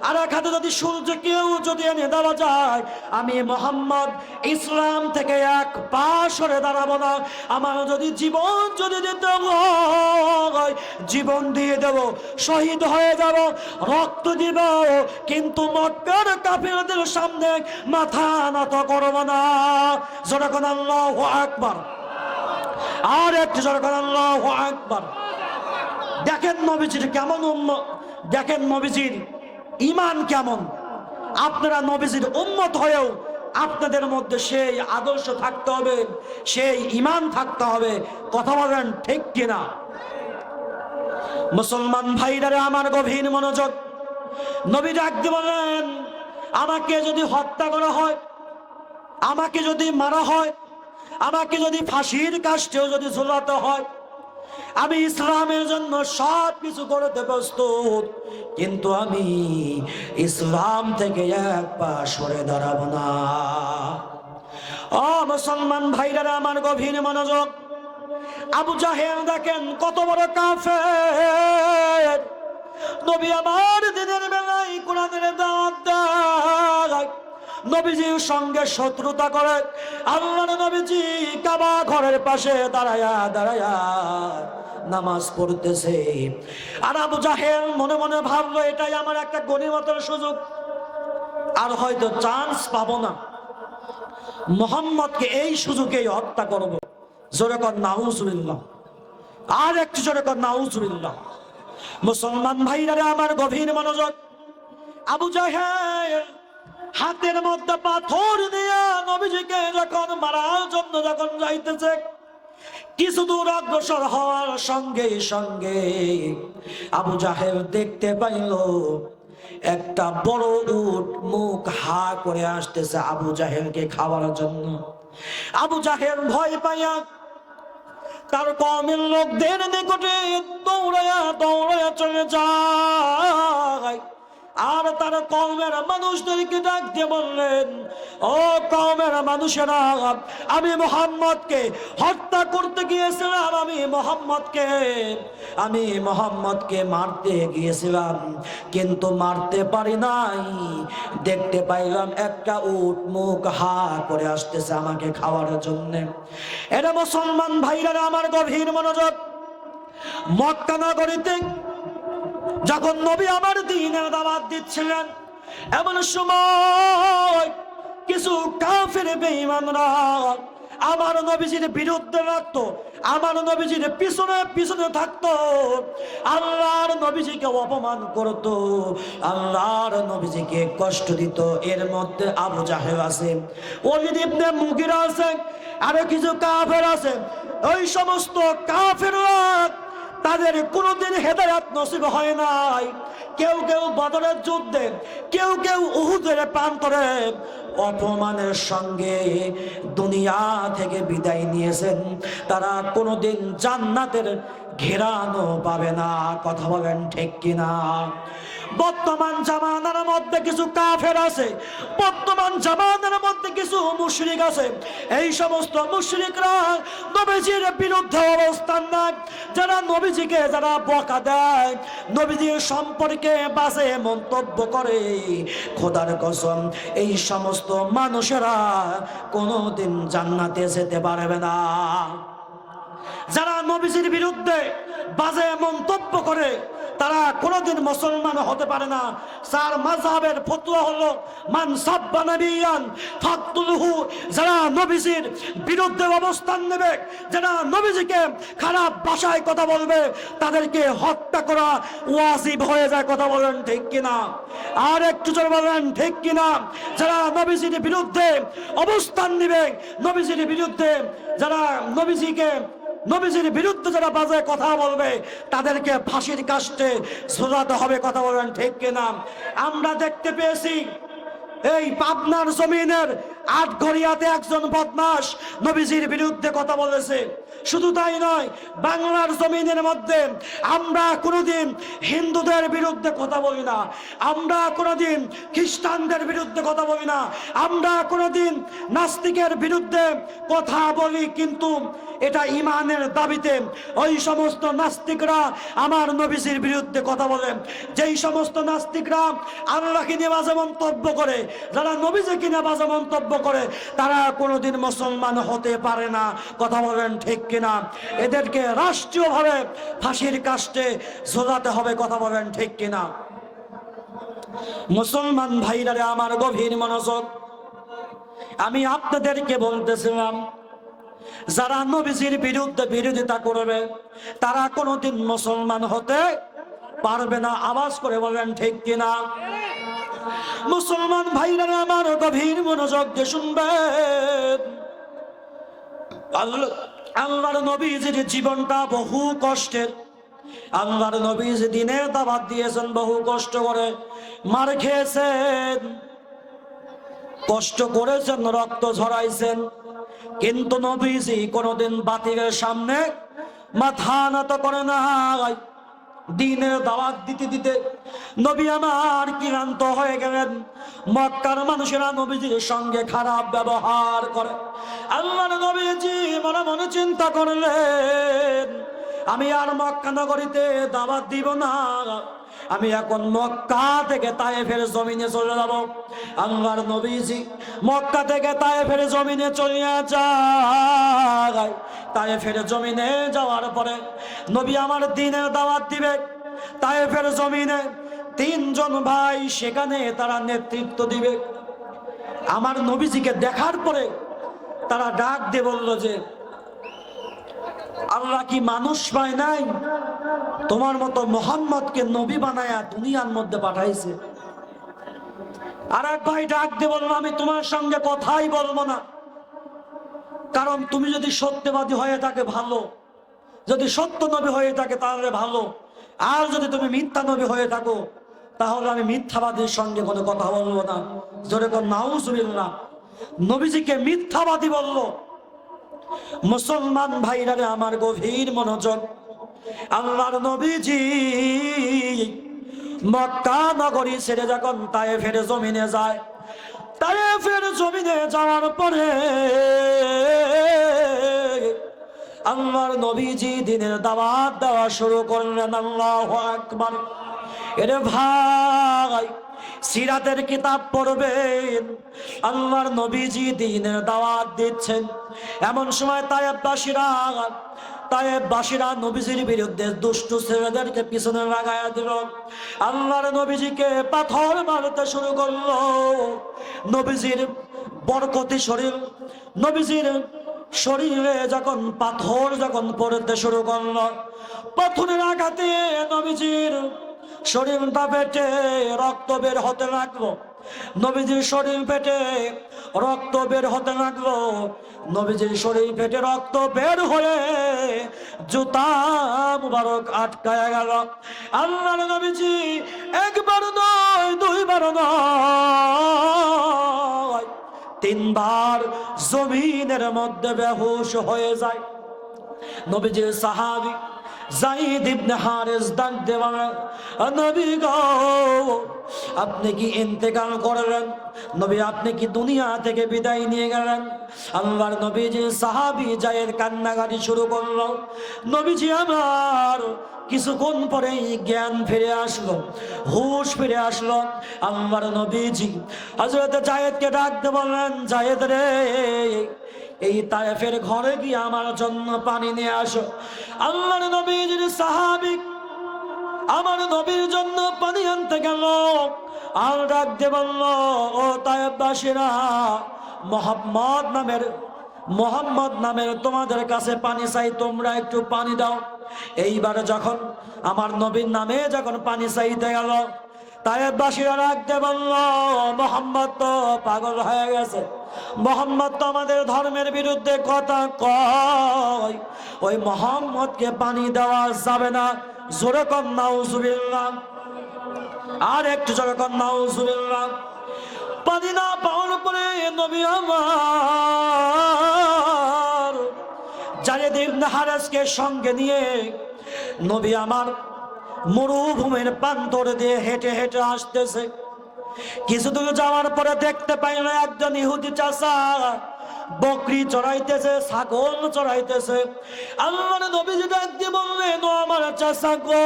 Speaker 1: আর এক হাতে যদি সূর্যকেও যদি এনে দেওয়া যায়, আমি মোহাম্মদ ইসলাম থেকে এক পা সরে দাঁড়াবো না। আমার যদি জীবন যদি দিতে হয়, জীবন দিয়ে দেব, শহীদ হয়ে যাব, রক্ত দিব, কিন্তু মক্কার কাফিরদের সামনে মাথা নত করব না। জোরে কোন আল্লাহু আকবার। আর একটু জোরে কোন আল্লাহু আকবার। দেখেন নবীজির কেমন দেখেন নবীজির ঈমান কেমন। আপনারা নবীজির উম্মত হয়েও আপনাদের মধ্যে সেই আদর্শ থাকতে হবে, সেই ঈমান থাকতে হবে। কথা বলেন ঠিক কিনা? মুসলমান ভাইরা আমার গভীর মনোযোগ। নবী ডাকতে বলেন, আমাকে যদি হত্যা করা হয়, আমাকে যদি মারা হয়, আমাকে যদি ফাঁসির কাষ্ঠেও যদি ঝুলাতে হয়, আমি ইসলামের জন্য সব কিছু করতে প্রস্তুত, কিন্তু আমি ইসলাম থেকে এক পা সরে দাঁড়াবো না। ও মুসলমান ভাইরা আমার গভীর মনোযোগ। আবু জাহেল দেখেন কত বড় কাফের। নবী আমার দিনের বেলায় কোরআনের দাওয়াত দেয়, নবীজির সঙ্গে শত্রুতা করে। আল্লাহর নবীজি কাবা ঘরের পাশে দাঁড়ায়া দাঁড়ায়া নামাজ পড়তেছে। আর আবু জাহেল মনে মনে ভাবলো, এটাই আমার একটা গনিমতের সুযোগ, আর হয়তো চান্স পাবো না, মুহাম্মদকে এই সুযোগেই হত্যা করব। জোরে কর নাউজুবিল্লাহ। আর একটু জোরে কর নাউজুবিল্লাহ। মুসলমান ভাইরা আমার গভীর মনোযোগ। আবু জাহেল হাতের মধ্যে পাথর দিয়া নবীজিকে যখন মারার জন্য যখন যাইতেছে, কিছু দূর অগ্রসর হওয়ার সঙ্গে সঙ্গে আবু জাহেল দেখতে পাইল একটা বড় উট মুখ হা করে আসতেছে আবু জাহেলকে খাওয়ার জন্য। আবু জাহেল ভয় পাইয়া তার কওমের লোকদের নিকটে দৌড়াইয়া দৌড়াইয়া চলে যায়। আর তার কওমের মানুষদেরকে ডাক দিয়ে বললেন, ও কওমের মানুষেরা, আমি মুহাম্মদকে হত্যা করতে গিয়েছিলাম, আমি মুহাম্মদকে মারতে গিয়েছিলাম, কিন্তু মারতে পারি নাই। দেখতে পাইলাম একটা উট মুখ হা করে আসতেছে আমাকে খাওয়ার জন্য। এটা মুসলমান ভাইরা আমার গভীর মনোযোগ। মক্কা নগরীতে যখন নবী আমার দ্বীনের দাওয়াত দিচ্ছিলেন, এমন সময় কিছু কাফের বেঈমানরা আমার নবীজির বিরুদ্ধে রাখতো, আমার নবীজির পিছনে পিছনে থাকতো, আল্লাহর নবীজিকে অপমান করতো, আল্লাহর নবীজিকে কষ্ট দিত। এর মধ্যে আবু জাহেল আছে, ওলীদ ইবনে মুগীরা আছে, আরো কিছু কাফের আছে। ওই সমস্ত কাফেররা তাদের কোনোদিন হেদায়েত নসিব হয় নাই। কেউ কেউ বদরের যুদ্ধে, কেউ কেউ উহুদের প্রান্তরে অপমানের সঙ্গে দুনিয়া থেকে বিদায় নিয়েছেন। তারা কোনোদিন জান্নাতের ঘেরানো পাবে না। কথা বলেন ঠিক কিনা? বর্তমান জামানার মধ্যে কিছু কাফের আছে, বর্তমান জামানার মধ্যে কিছু মুশরিক আছে। এই সমস্ত মুশরিকরা নবীজির বিরুদ্ধে অবস্থান নেয়। যারা নবীজিকে যারা বকা দেয়, নবীজির সম্পর্কে বাজে মন্তব্য করে, খোদার কসম এই সমস্ত মানুষেরা কোনোদিন জান্নাতে যেতে পারবে না। যারা নবীজির বিরুদ্ধে বাজে মন্তব্য করে, তারা কোনোদিন মুসলমান হতে পারে না। স্যার মাযহাবের ফতোয়া হলো, মান সাব্বা নাবিয়ান ফাকতুলহু। যারা নবীজির বিরুদ্ধে অবস্থান নেবে, যারা নবীজিকে খারাপ ভাষায় কথা বলবে, তাদেরকে হত্যা করা ওয়াজিব হয়ে যায়। কথা বলেন ঠিক কিনা? আর একটু জোরে বলেন ঠিক কিনা? যারা নবীজির বিরুদ্ধে অবস্থান নেবে, নবীজির বিরুদ্ধে যারা নবীজির বিরুদ্ধে যারা বাজে কথা বলবে, তাদেরকে ফাঁসির কাষ্ঠে ঝুলাতে হবে। কথা বলেন ঠিক কিনা? আমরা দেখতে পেয়েছি এই পাবনার জমিনের আটঘরিয়াতে একজন বদমাশ নবীজির বিরুদ্ধে কথা বলেছে। শুধু তাই নয়, বাংলার জমিনের মধ্যে আমরা কোনোদিন হিন্দুদের বিরুদ্ধে কথা বলি না, আমরা কোনোদিন খ্রিস্টানদের বিরুদ্ধে কথা বলি না, আমরা কোনোদিন নাস্তিকের বিরুদ্ধে কথা বলি, কিন্তু এটা ইমানের দাবিতে ওই সমস্ত নাস্তিকরা আমার নবীজির বিরুদ্ধে কথা বলে। যেই সমস্ত নাস্তিকরা আল্লাহকে নিয়ে বাজে মন্তব্য করে, যারা নবীজিকে নিয়ে বাজে মন্তব্য করে, তারা কোনোদিন মুসলমান হতে পারে না। কথা বলেন ঠিক কিনা? এদেরকে রাষ্ট্রীয়ভাবে ফাঁসির কাস্টে ঝোলাতে হবে। কথা বলেন ঠিক কিনা? মুসলমান ভাইরারে আমার গভীর মনোযোগ, আমি আপনাদেরকে বলতেছিলাম, যারা নবীজির বিরুদ্ধে বিরোধিতা করবে তারা কোনোদিন মুসলমান হতে পারবে না। আওয়াজ করে বলেন ঠিক কিনা? মুসলমান ভাইরা আমার গভীর মনোযোগ দিয়ে শুনবেন, আল্লাহর নবীজির জীবনটা বহু কষ্টের। আল্লাহর নবীজি দিনের দাওয়াত দিয়েছেন বহু কষ্ট করে, মার খেয়েছেন, কষ্ট করেছেন, রক্ত ঝরাইছেন, কিন্তু নবীজি কোনোদিন বাতিলের সামনে মাথা নত করে নাই। দিনের দাওয়াত দিতে দিতে নবী আমার ক্লান্ত হয়ে গেলেন। মক্কার মানুষেরা নবীজির সঙ্গে খারাপ ব্যবহার করে। আল্লাহর নবীজি মনে মনে চিন্তা করলেন, আমি আর মক্কা নগরীতে দাওয়াত দিব না, আমি এখন মক্কা থেকে তায়েফের জমিনে চলে যাব। আল্লাহর নবীজি মক্কা থেকে তায়েফের জমিনে চলে যায়। তায়েফের জমিনে যাওয়ার পরে নবী আমার দ্বীনের দাওয়াত দিবে। তায়েফের জমিনে 3 জন ভাই সেখানে তারা নেতৃত্ব দিবে। আমার নবীজিকে দেখার পরে তারা ডাক দিয়ে বলল যে, আল্লাহ কি মানুষ পায় নাই? তোমার মতো মুহাম্মদকে নবী বানায়া দুনিয়ার মধ্যে পাঠাইছে। আর এক ভাই ডাক দিয়ে বলল, আমি তোমার সঙ্গে কথাই বলবো না, কারণ তুমি যদি সত্যবাদী হয়ে থাকে ভালো, যদি সত্য নবী হয়ে থাকে তাহলে ভালো, আর যদি তুমি মিথ্যা নবী হয়ে থাকো তাহলে আমি মিথ্যাবাদীর সঙ্গে কোনো কথা বলবো না। জোরে কোন নাউজুবিল্লাহ। নবীজিকে মিথ্যাবাদী বলল। মুসলমান ভাইরারে আমার গভীর মনোযোগ, আল্লাহর নবীজি মক্কা নগরী ছেড়ে যখন তায়েফের জমিনে যায়, তায়েফের জমিনে যাওয়ার পরে আল্লাহর নবীজি দ্বীনের দাওয়াত দেওয়া শুরু করলেন। আল্লাহু আকবার। এরে ভাই, সিরাতের কিতাব পড়বেন, আল্লাহর নবীজি দ্বীনের দাওয়াত দিচ্ছেন। এমন সময় তায়েফবাসীরা নবীজির বিরুদ্ধে দুষ্ট ছেলেদেরকে পিছনে লাগায়া দিল। আল্লাহর নবীজিকে পাথর মারতে শুরু করলো। নবীজির বরকতি শরীর, নবীজির শরীরে যখন পাথর পড়তে শুরু করলো, পাথরের আঘাতে নবীজির শরীরটা ফেটে রক্ত বের হতে লাগলো। নবীজির শরীর ফেটে রক্ত বের হতে লাগলো। নবীজির শরীর ফেটে রক্ত বের হয়ে জুতা মুবারক আটকায়া গেল। আল্লাহর নবীজি একবার নয়, 2 বার নয়, 3 বার জমিনের মধ্যে বেহুশ হয়ে যায়। নবীজির সাহাবী যায়েদ ইবনে হারেস ডাক দেওয়া, নবী গো, আপনি কি ইন্তেকাল করলেন? নবী, আপনি কি দুনিয়া থেকে বিদায় নিয়ে গেলেন? আল্লাহর নবীজি সাহাবী যায়েদ কান্নাকাটি শুরু করলো। নবীজি আমার কিছুক্ষণ পরেই জ্ঞান ফিরে আসলো, হুশ ফিরে আসলো। আল্লাহর নবীজি হযরত যায়েদকে ডাকতে বললেন, যায়েদ রে, এই তায়েফের ঘরে গিয়ে আমার জন্য পানি নিয়ে আসো। আল্লাহর নবীজির সাহাবী আমার নবীর জন্য পানি আনতে গেল। আর ডাক দিয়ে বলল, ও তায়েফবাসীরা, মোহাম্মদ নামের তোমাদের কাছে পানি চাই, তোমরা একটু পানি দাও। এইবার যখন আমার নবীর নামে যখন পানি চাইতে গেল, তায়েফবাসীরা ডাক দিয়ে বলল, মোহাম্মদ তো পাগল হয়ে গেছে, মোহাম্মদ তো আমাদের ধর্মের বিরুদ্ধে কথা কয়, ওই মোহাম্মদকে পানি দেওয়া যাবে না। জোরে কর নাউজুবিল্লাহ। আর একটু জোরে কর নাউজুবিল্লাহ। পানি না পাওয়ার পরে নবী আমার যায়েদ ইবনে হারেসকে সঙ্গে নিয়ে নবী আমার মরুভূমির প্রান্তর দিয়ে হেঁটে হেঁটে আসতেছে। কিছু দূর যাওয়ার পরে দেখতে পাই না একজন ইহুদি চাচা বকরি চড়াইতেছে, ছাগল চড়াইতেছে। আল্লাহর নবীজি ডাক দিয়ে বললেন, ও আমার চাচা গো,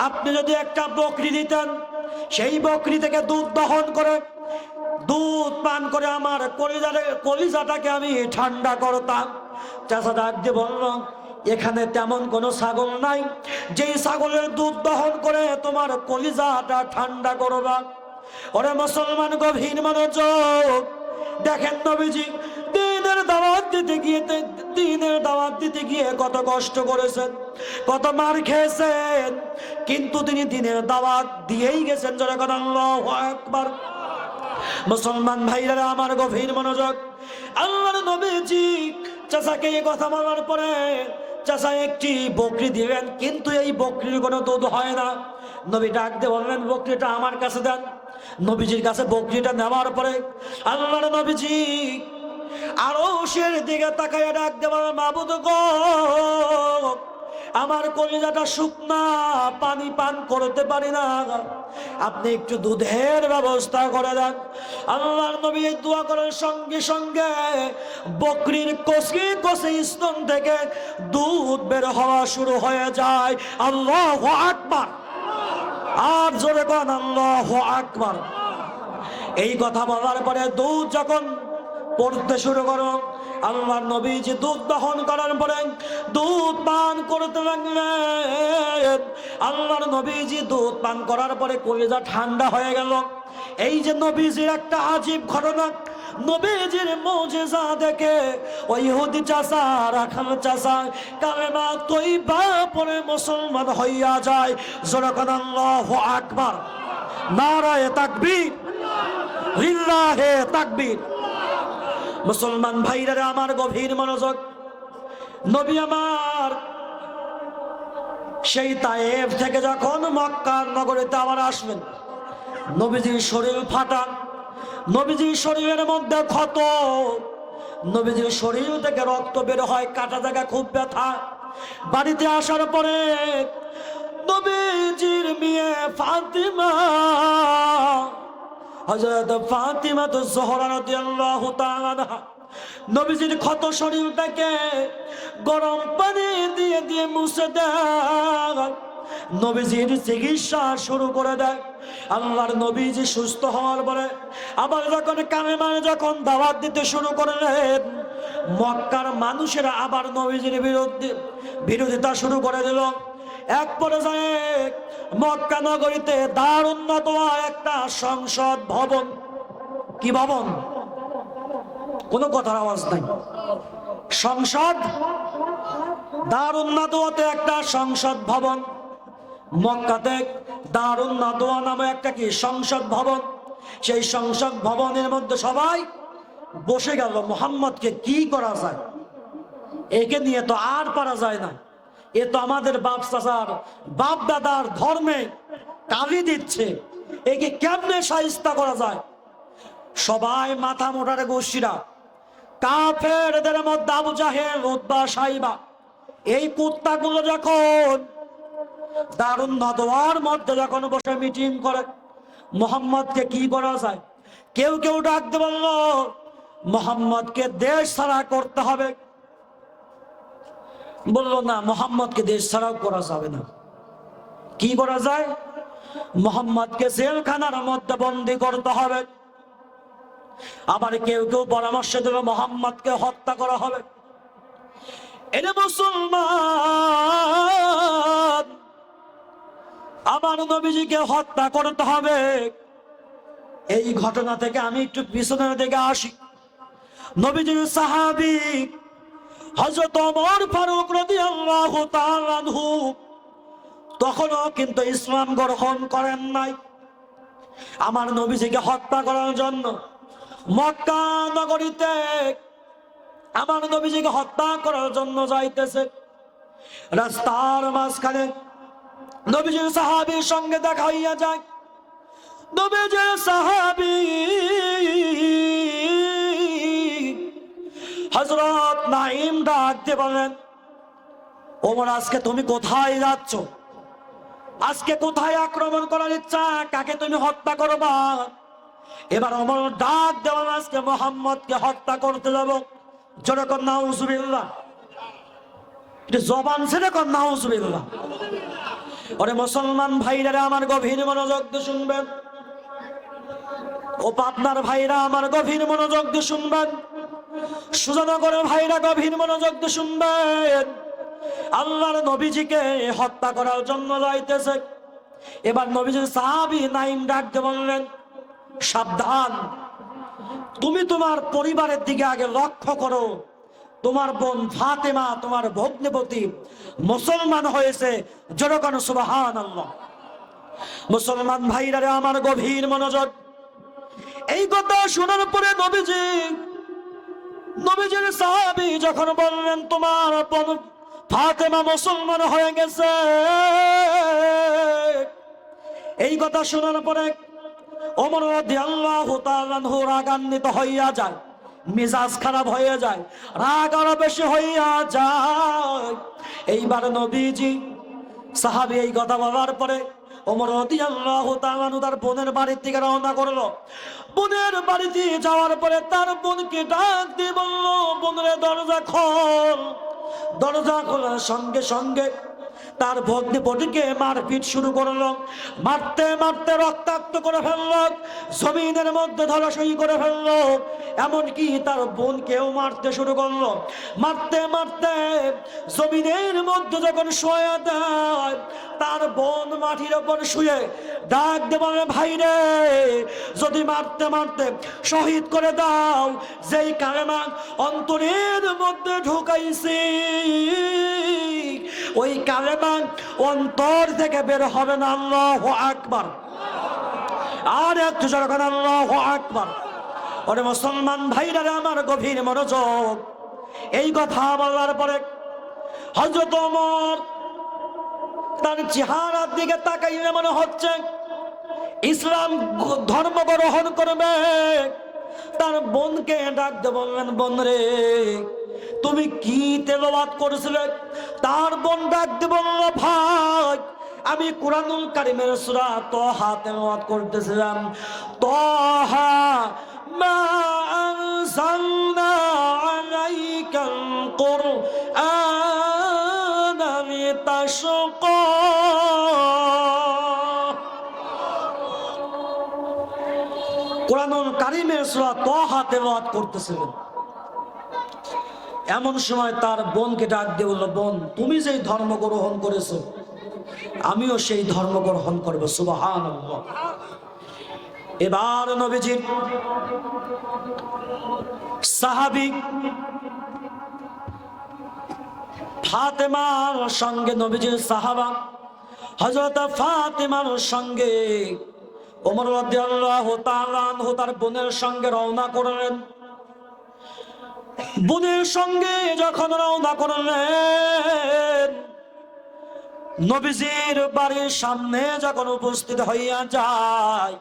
Speaker 1: আপনি যদি একটা বকরি দিতেন, সেই বকরি থেকে দুধ দহন করে দুধ পান করে আমার কলিজাটাকে আমি ঠান্ডা করতাম। চাচা ডাক দিয়ে বলল, এখানে তেমন কোনো ছাগল নাই যেই ছাগলের দুধ দহন করে তোমার কলিজাটা ঠান্ডা করবা। ওরে মুসলমান, গভীর মনোযোগ, দেখেন নবীজি দিনের দাওয়াত দিতে গিয়ে কত কষ্ট করেছেন, কত মার খেয়েছেন, কিন্তু তিনি দিনের দাওয়াত দিয়েই গেছেন। যারা কথা আল্লাহু আকবার। মুসলমান ভাইরা আমার, গভীর মনোযোগ, আল্লাহর নবীজি চাচাকে এই কথা বলার পরে চাচা একটি বকরি দিবেন, কিন্তু এই বকরির কোনো দুধ হয় না। নবী ডাক দিয়ে বললেন, বকরিটা আমার কাছে দেন। নবীজির কাছে বকরিটা নেওয়ার পরে আল্লাহর নবীজি আরশের দিকে তাকাইয়া ডাক দিয়ে বললেন, মাবুদ গো, আমার কলিজাটা শুকনা, পানি পান করতে পারি না, আপনি একটু দুধের ব্যবস্থা করে দেন। আল্লাহর নবী দোয়া করার সঙ্গে সঙ্গে বকরির কষি কষি স্তন থেকে দুধ বের হওয়া শুরু হয়ে যায়। আল্লাহু আকবার। আর জোরে কোন আল্লাহু আকবার। এই কথা বলার পরে দুধ যখন পড়তে শুরু করো, আল্লাহর নবীজি দুধ দহন করার পরে দুধ পান করতে লাগলেন। আল্লাহর নবীজি দুধ পান করার পরে কলিজা ঠান্ডা হয়ে গেল। এই যে নবীজির একটা আজীব ঘটনা, নবীজির মুজিজা দেখে ওই ইহুদি চাচা, রাখাল চাচা কালেমা তয়্যিবা পড়ে মুসলমান হইয়া যায়। যখন আল্লাহু আকবার, নারায়ে তাকবীর, লিল্লাহে তাকবীর। মুসলমান ভাইরা আমার, গভীর মনোযোগ, নবী আমার সেই তায়েফ থেকে যখন মক্কার নগরীতে আবার আসবেন, নবীজির শরীর ফাটা, নবীজির শরীরের মধ্যে ক্ষত, নবীজির শরীর থেকে রক্ত বের হয়, কাটা জায়গা খুব ব্যথা। বাড়িতে আসার পরে নবীজির মেয়ে ফাতিমা, হযরত ফাতিমা তো জোহরা রাদিয়াল্লাহু তাআলা আনহা, নবীজির ক্ষত শরীরটাকে গরম পানি দিয়ে দিয়ে মুছে দেয়, নবীজির চিকিৎসা শুরু করে দেয়। আল্লাহর নবীজি সুস্থ হওয়ার পরে আবার যখন কালেমায় যখন দাওয়াত দিতে শুরু করলেন, মক্কার মানুষেরা আবার নবীজির বিরোধিতা শুরু করে দিল। এক পর্যায়ে মক্কা নগরীতে দারুন নাদওয়া একটা সংসদ ভবন, কি ভবন, কোনো কথার আওয়াজ নাই, সংসদ, দারুন নাদওয়াতে একটা সংসদ ভবন, মক্কাতে দারুন নাদওয়া নামে একটা কি সংসদ ভবন। সেই সংসদ ভবনের মধ্যে সবাই বসে গেল, মুহাম্মদকে কি করা যায়, একে নিয়ে তো আর পারা যায় না, এ তো আমাদের বাপ চাচার বাপ দাদার ধর্মে কালি দিচ্ছে, একে কেমনে শায়েস্তা করা যায়। সবাই মাথা মোটারে গোষ্ঠীরা, কাফেরদের মধ্যে আবু জাহেল, উতবা, সাইবা, এই কুত্তাগুলো যখন দারুন নাদওয়ার মধ্যে যখন বসে মিটিং করে, মুহাম্মদকে কি করা যায়, কেউ কেউ ডাকতে বলল, মুহাম্মদকে দেশ ছাড়া করতে হবে। বলল না, মুহাম্মদকে দেশ ছাড়াও করা যাবে না, কি করা যায়, মুহাম্মদকে জেলখানার মধ্যে বন্দী করতে হবে। আবার কেউ কেউ পরামর্শ দিল, মুহাম্মদকে হত্যা করা হবে। এটা মুসলমান, আমার নবীজিকে হত্যা করতে হবে। এই ঘটনা থেকে আমি একটু পিছনের দিকে আসি। নবীজির সাহাবী হযরত ওমর ফারুক রাদিয়াল্লাহু তাআলা আনহু তখনও কিন্তু ইসলাম গ্রহণ করেন নাই। আমার নবীজিকে হত্যা করার জন্য মক্কা নগরীতে আমার নবীজিকে হত্যা করার জন্য যাইতেছে। রাস্তার মাঝখানে নবীজির সাহাবীর সঙ্গে দেখা হইয়া যায়। নবীজির সাহাবী হযরত নাঈম ডাকতে বলেন, ওমর আজকে তুমি কোথায় যাচ্ছ? আজকে কোথায় আক্রমণ করার ইচ্ছা? কাকে তুমি হত্যা করবা? এবার ওমর ডাক দেওয়ান, আজকে মুহাম্মদকে হত্যা করতে যাব। জোরে কর নাউজুবিল্লাহ। এটা জবান ছেড়ে কর নাউজুবিল্লাহ। ওরে মুসলমান ভাইরা আমার গভীর মনোযোগ দিয়ে শুনবেন, ও পাবনার ভাইরা আমার গভীর মনোযোগ দিয়ে শুনবেন, সুজানগরের ভাইরা গভীর মনোযোগ দিয়ে শুনবেন। আল্লাহর নবীজিকে হত্যা করার জন্য যাইতেছে। এবার নবীজির সাহাবী নাঈম ডাকতে বললেন, সাবধান, তুমি তোমার পরিবারের দিকে আগে লক্ষ্য করো। তোমার বোন ফাতেমা, তোমার ভগ্নিপতি মুসলমান হয়েছে। জোরে কোন সুবহানাল্লাহ। মুসলমান ভাইরা আমার গভীর মনোযোগ। এই কথা শোনার পরে নবীজির সাহাবী যখন বললেন তোমার বোন ফাতেমা মুসলমান হয়ে গেছে, এই কথা শোনার পরে ওমর রাদিয়াল্লাহু তাআলা আনহু রাগান্বিত হইয়া যায়, মেজাজ খারাপ হয়ে যায়, রাগ আরো বেশি হইয়া যায়। এইবার নবীজি সাহাবী এই কথা বলার পরে ওমর রাদিয়াল্লাহু তাআলা আনহু তার বোনের বাড়ির দিকে রওনা করলো। বোনের বাড়িতে যাওয়ার পরে তার বোনকে ডাক দিয়ে বলল, বোনের দরজা খোল। দরজা খোলার সঙ্গে সঙ্গে তার ভগ্নিপতিকে মারপিট শুরু করলো। মারতে মারতে রক্তাক্ত করে ফেললো, জমিনের মধ্যে ধরাশয়ী করে ফেললো। এমনকি তার বোনকেও মারতে শুরু করলো। মারতে মারতে জমিনের মধ্যে যখন শোয়া দেয়, তার বোন মাটির ওপর শুয়ে ডাক দেবে, ভাই রে, যদি মারতে মারতে শহীদ করে দাও, যেই কালেমা অন্তরের মধ্যে ঢুকাইছি, ওই কালেমা অন্তর থেকে বের হবে না। আল্লাহু আকবার। আর একটু যখন আল্লাহু আকবার। ওরে মুসলমান ভাইরা আমার গভীর মনোযোগ। এই কথা বলার পরে হযরত ওমর তার চেহারার দিকে তাকাইলে মনে হচ্ছে ইসলাম ধর্ম গ্রহণ করবে। তার বোনকে ডাকতে বললেন, বোন রে, তুমি কি তেলাওয়াত করেছিলে? তার বোন ডাকতে বলল, ভাই, আমি কুরআনুল কারীমের সূরা তাহা তেলাওয়াত করতেছিলাম। তাহা মা আনজালনা আলাইকাল কুরআনা লিতাশকা। কুরআনুল কারীমের সূরা তাহা তেলাওয়াত করতেছিলেন। এমন সময় তার বোনকে ডাক দিয়ে বলল, বোন, তুমি যেই ধর্ম গ্রহণ করেছো আমিও সেই ধর্ম গ্রহণ করবো। সুবহানাল্লাহ। এবার নবীজির সাহাবী ফাতেমার সঙ্গে, নবীজির সাহাবা হযরত ফাতেমার সঙ্গে ওমর রাদিয়াল্লাহু তাআলা আনহু তার বোনের সঙ্গে রওনা করলেন। বোনের সঙ্গে যখন রওনা করলেন, নবীজির বাড়ির সামনে যখন উপস্থিত হইয়া যায়,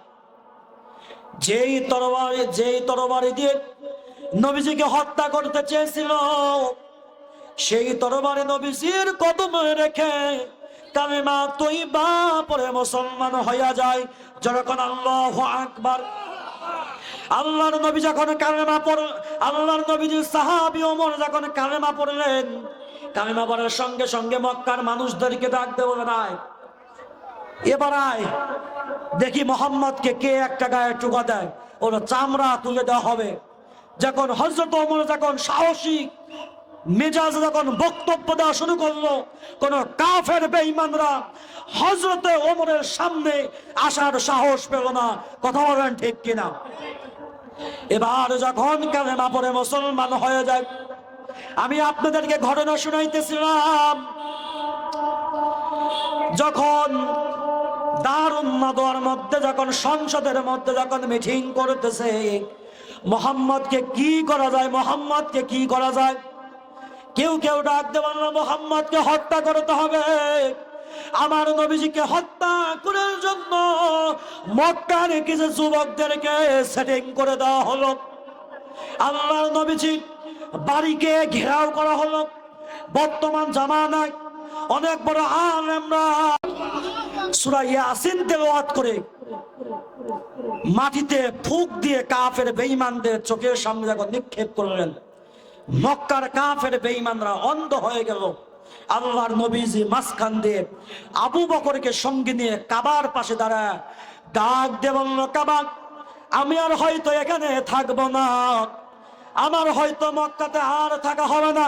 Speaker 1: যেই তরবারি দিয়ে নবীজিকে হত্যা করতে চেয়েছিল, সেই তরবারি নবীজির কদমে রেখে কালেমা তয়্যিবা পড়ে মুসলমান হইয়া যায়। যখন আল্লাহু আকবার। আল্লাহর নবী যখন কালেমা পড়লেন, আল্লাহর নবীজির সাহাবী ওমর যখন কালেমা পড়লেন, কালেমা পড়ার সঙ্গে সঙ্গে মক্কার মানুষদেরকে ডাক দেব, নাই এবার আয় দেখি মোহাম্মদকে কে একটা গায়ে টুকা দেয়, ওর চামড়া তুলে দেওয়া হবে। যখন হযরত ওমর যখন সাহসী মেজাজ যখন বক্তব্য দেওয়া শুরু করলো, কোন কাফের বেঈমানরা হযরতে ওমরের সামনে আসার সাহস পেল না। কথা বলেন ঠিক কিনা? এবার যখন কালেমা পড়ে মুসলমান হয়ে যায়, আমি আপনাদেরকে ঘটনা শুনাইতেছিলাম, যখন দারুন নাদওয়ার মধ্যে, যখন সংসদের মধ্যে যখন মিটিং করতেছে, মুহাম্মদকে কি করা যায়, মুহাম্মদকে কি করা যায়, কেউ কেউ ডাক দেবেন না, মুহাম্মদকে হত্যা করতে হবে। আমার নবীজিকে হত্যা করার জন্য মক্কার কিছু যুবকদেরকে সেটিং করে দেওয়া হলো। আল্লাহর নবীজি বাড়িকে ঘেরাও করা হলো। বর্তমান জামানায় অনেক বড় আলেমরা সূরা ইয়াসিন তেলাওয়াত করে মাটিতে ফুঁক দিয়ে কাফের বেঈমানদের চোখের সামনে যখন নিক্ষেপ করলেন, মক্কার কাফের বেঈমানরা অন্ধ হয়ে গেল। আল্লাহর নবীজি মাঝখান দিয়ে আবু বকরকে সঙ্গে নিয়ে কাবার পাশে দাঁড়ায় ডাক দিয়ে বলল, কাবা, আমি আর হয়তো এখানে থাকবো না, আমার হয়তো মক্কাতে আর থাকা হবে না।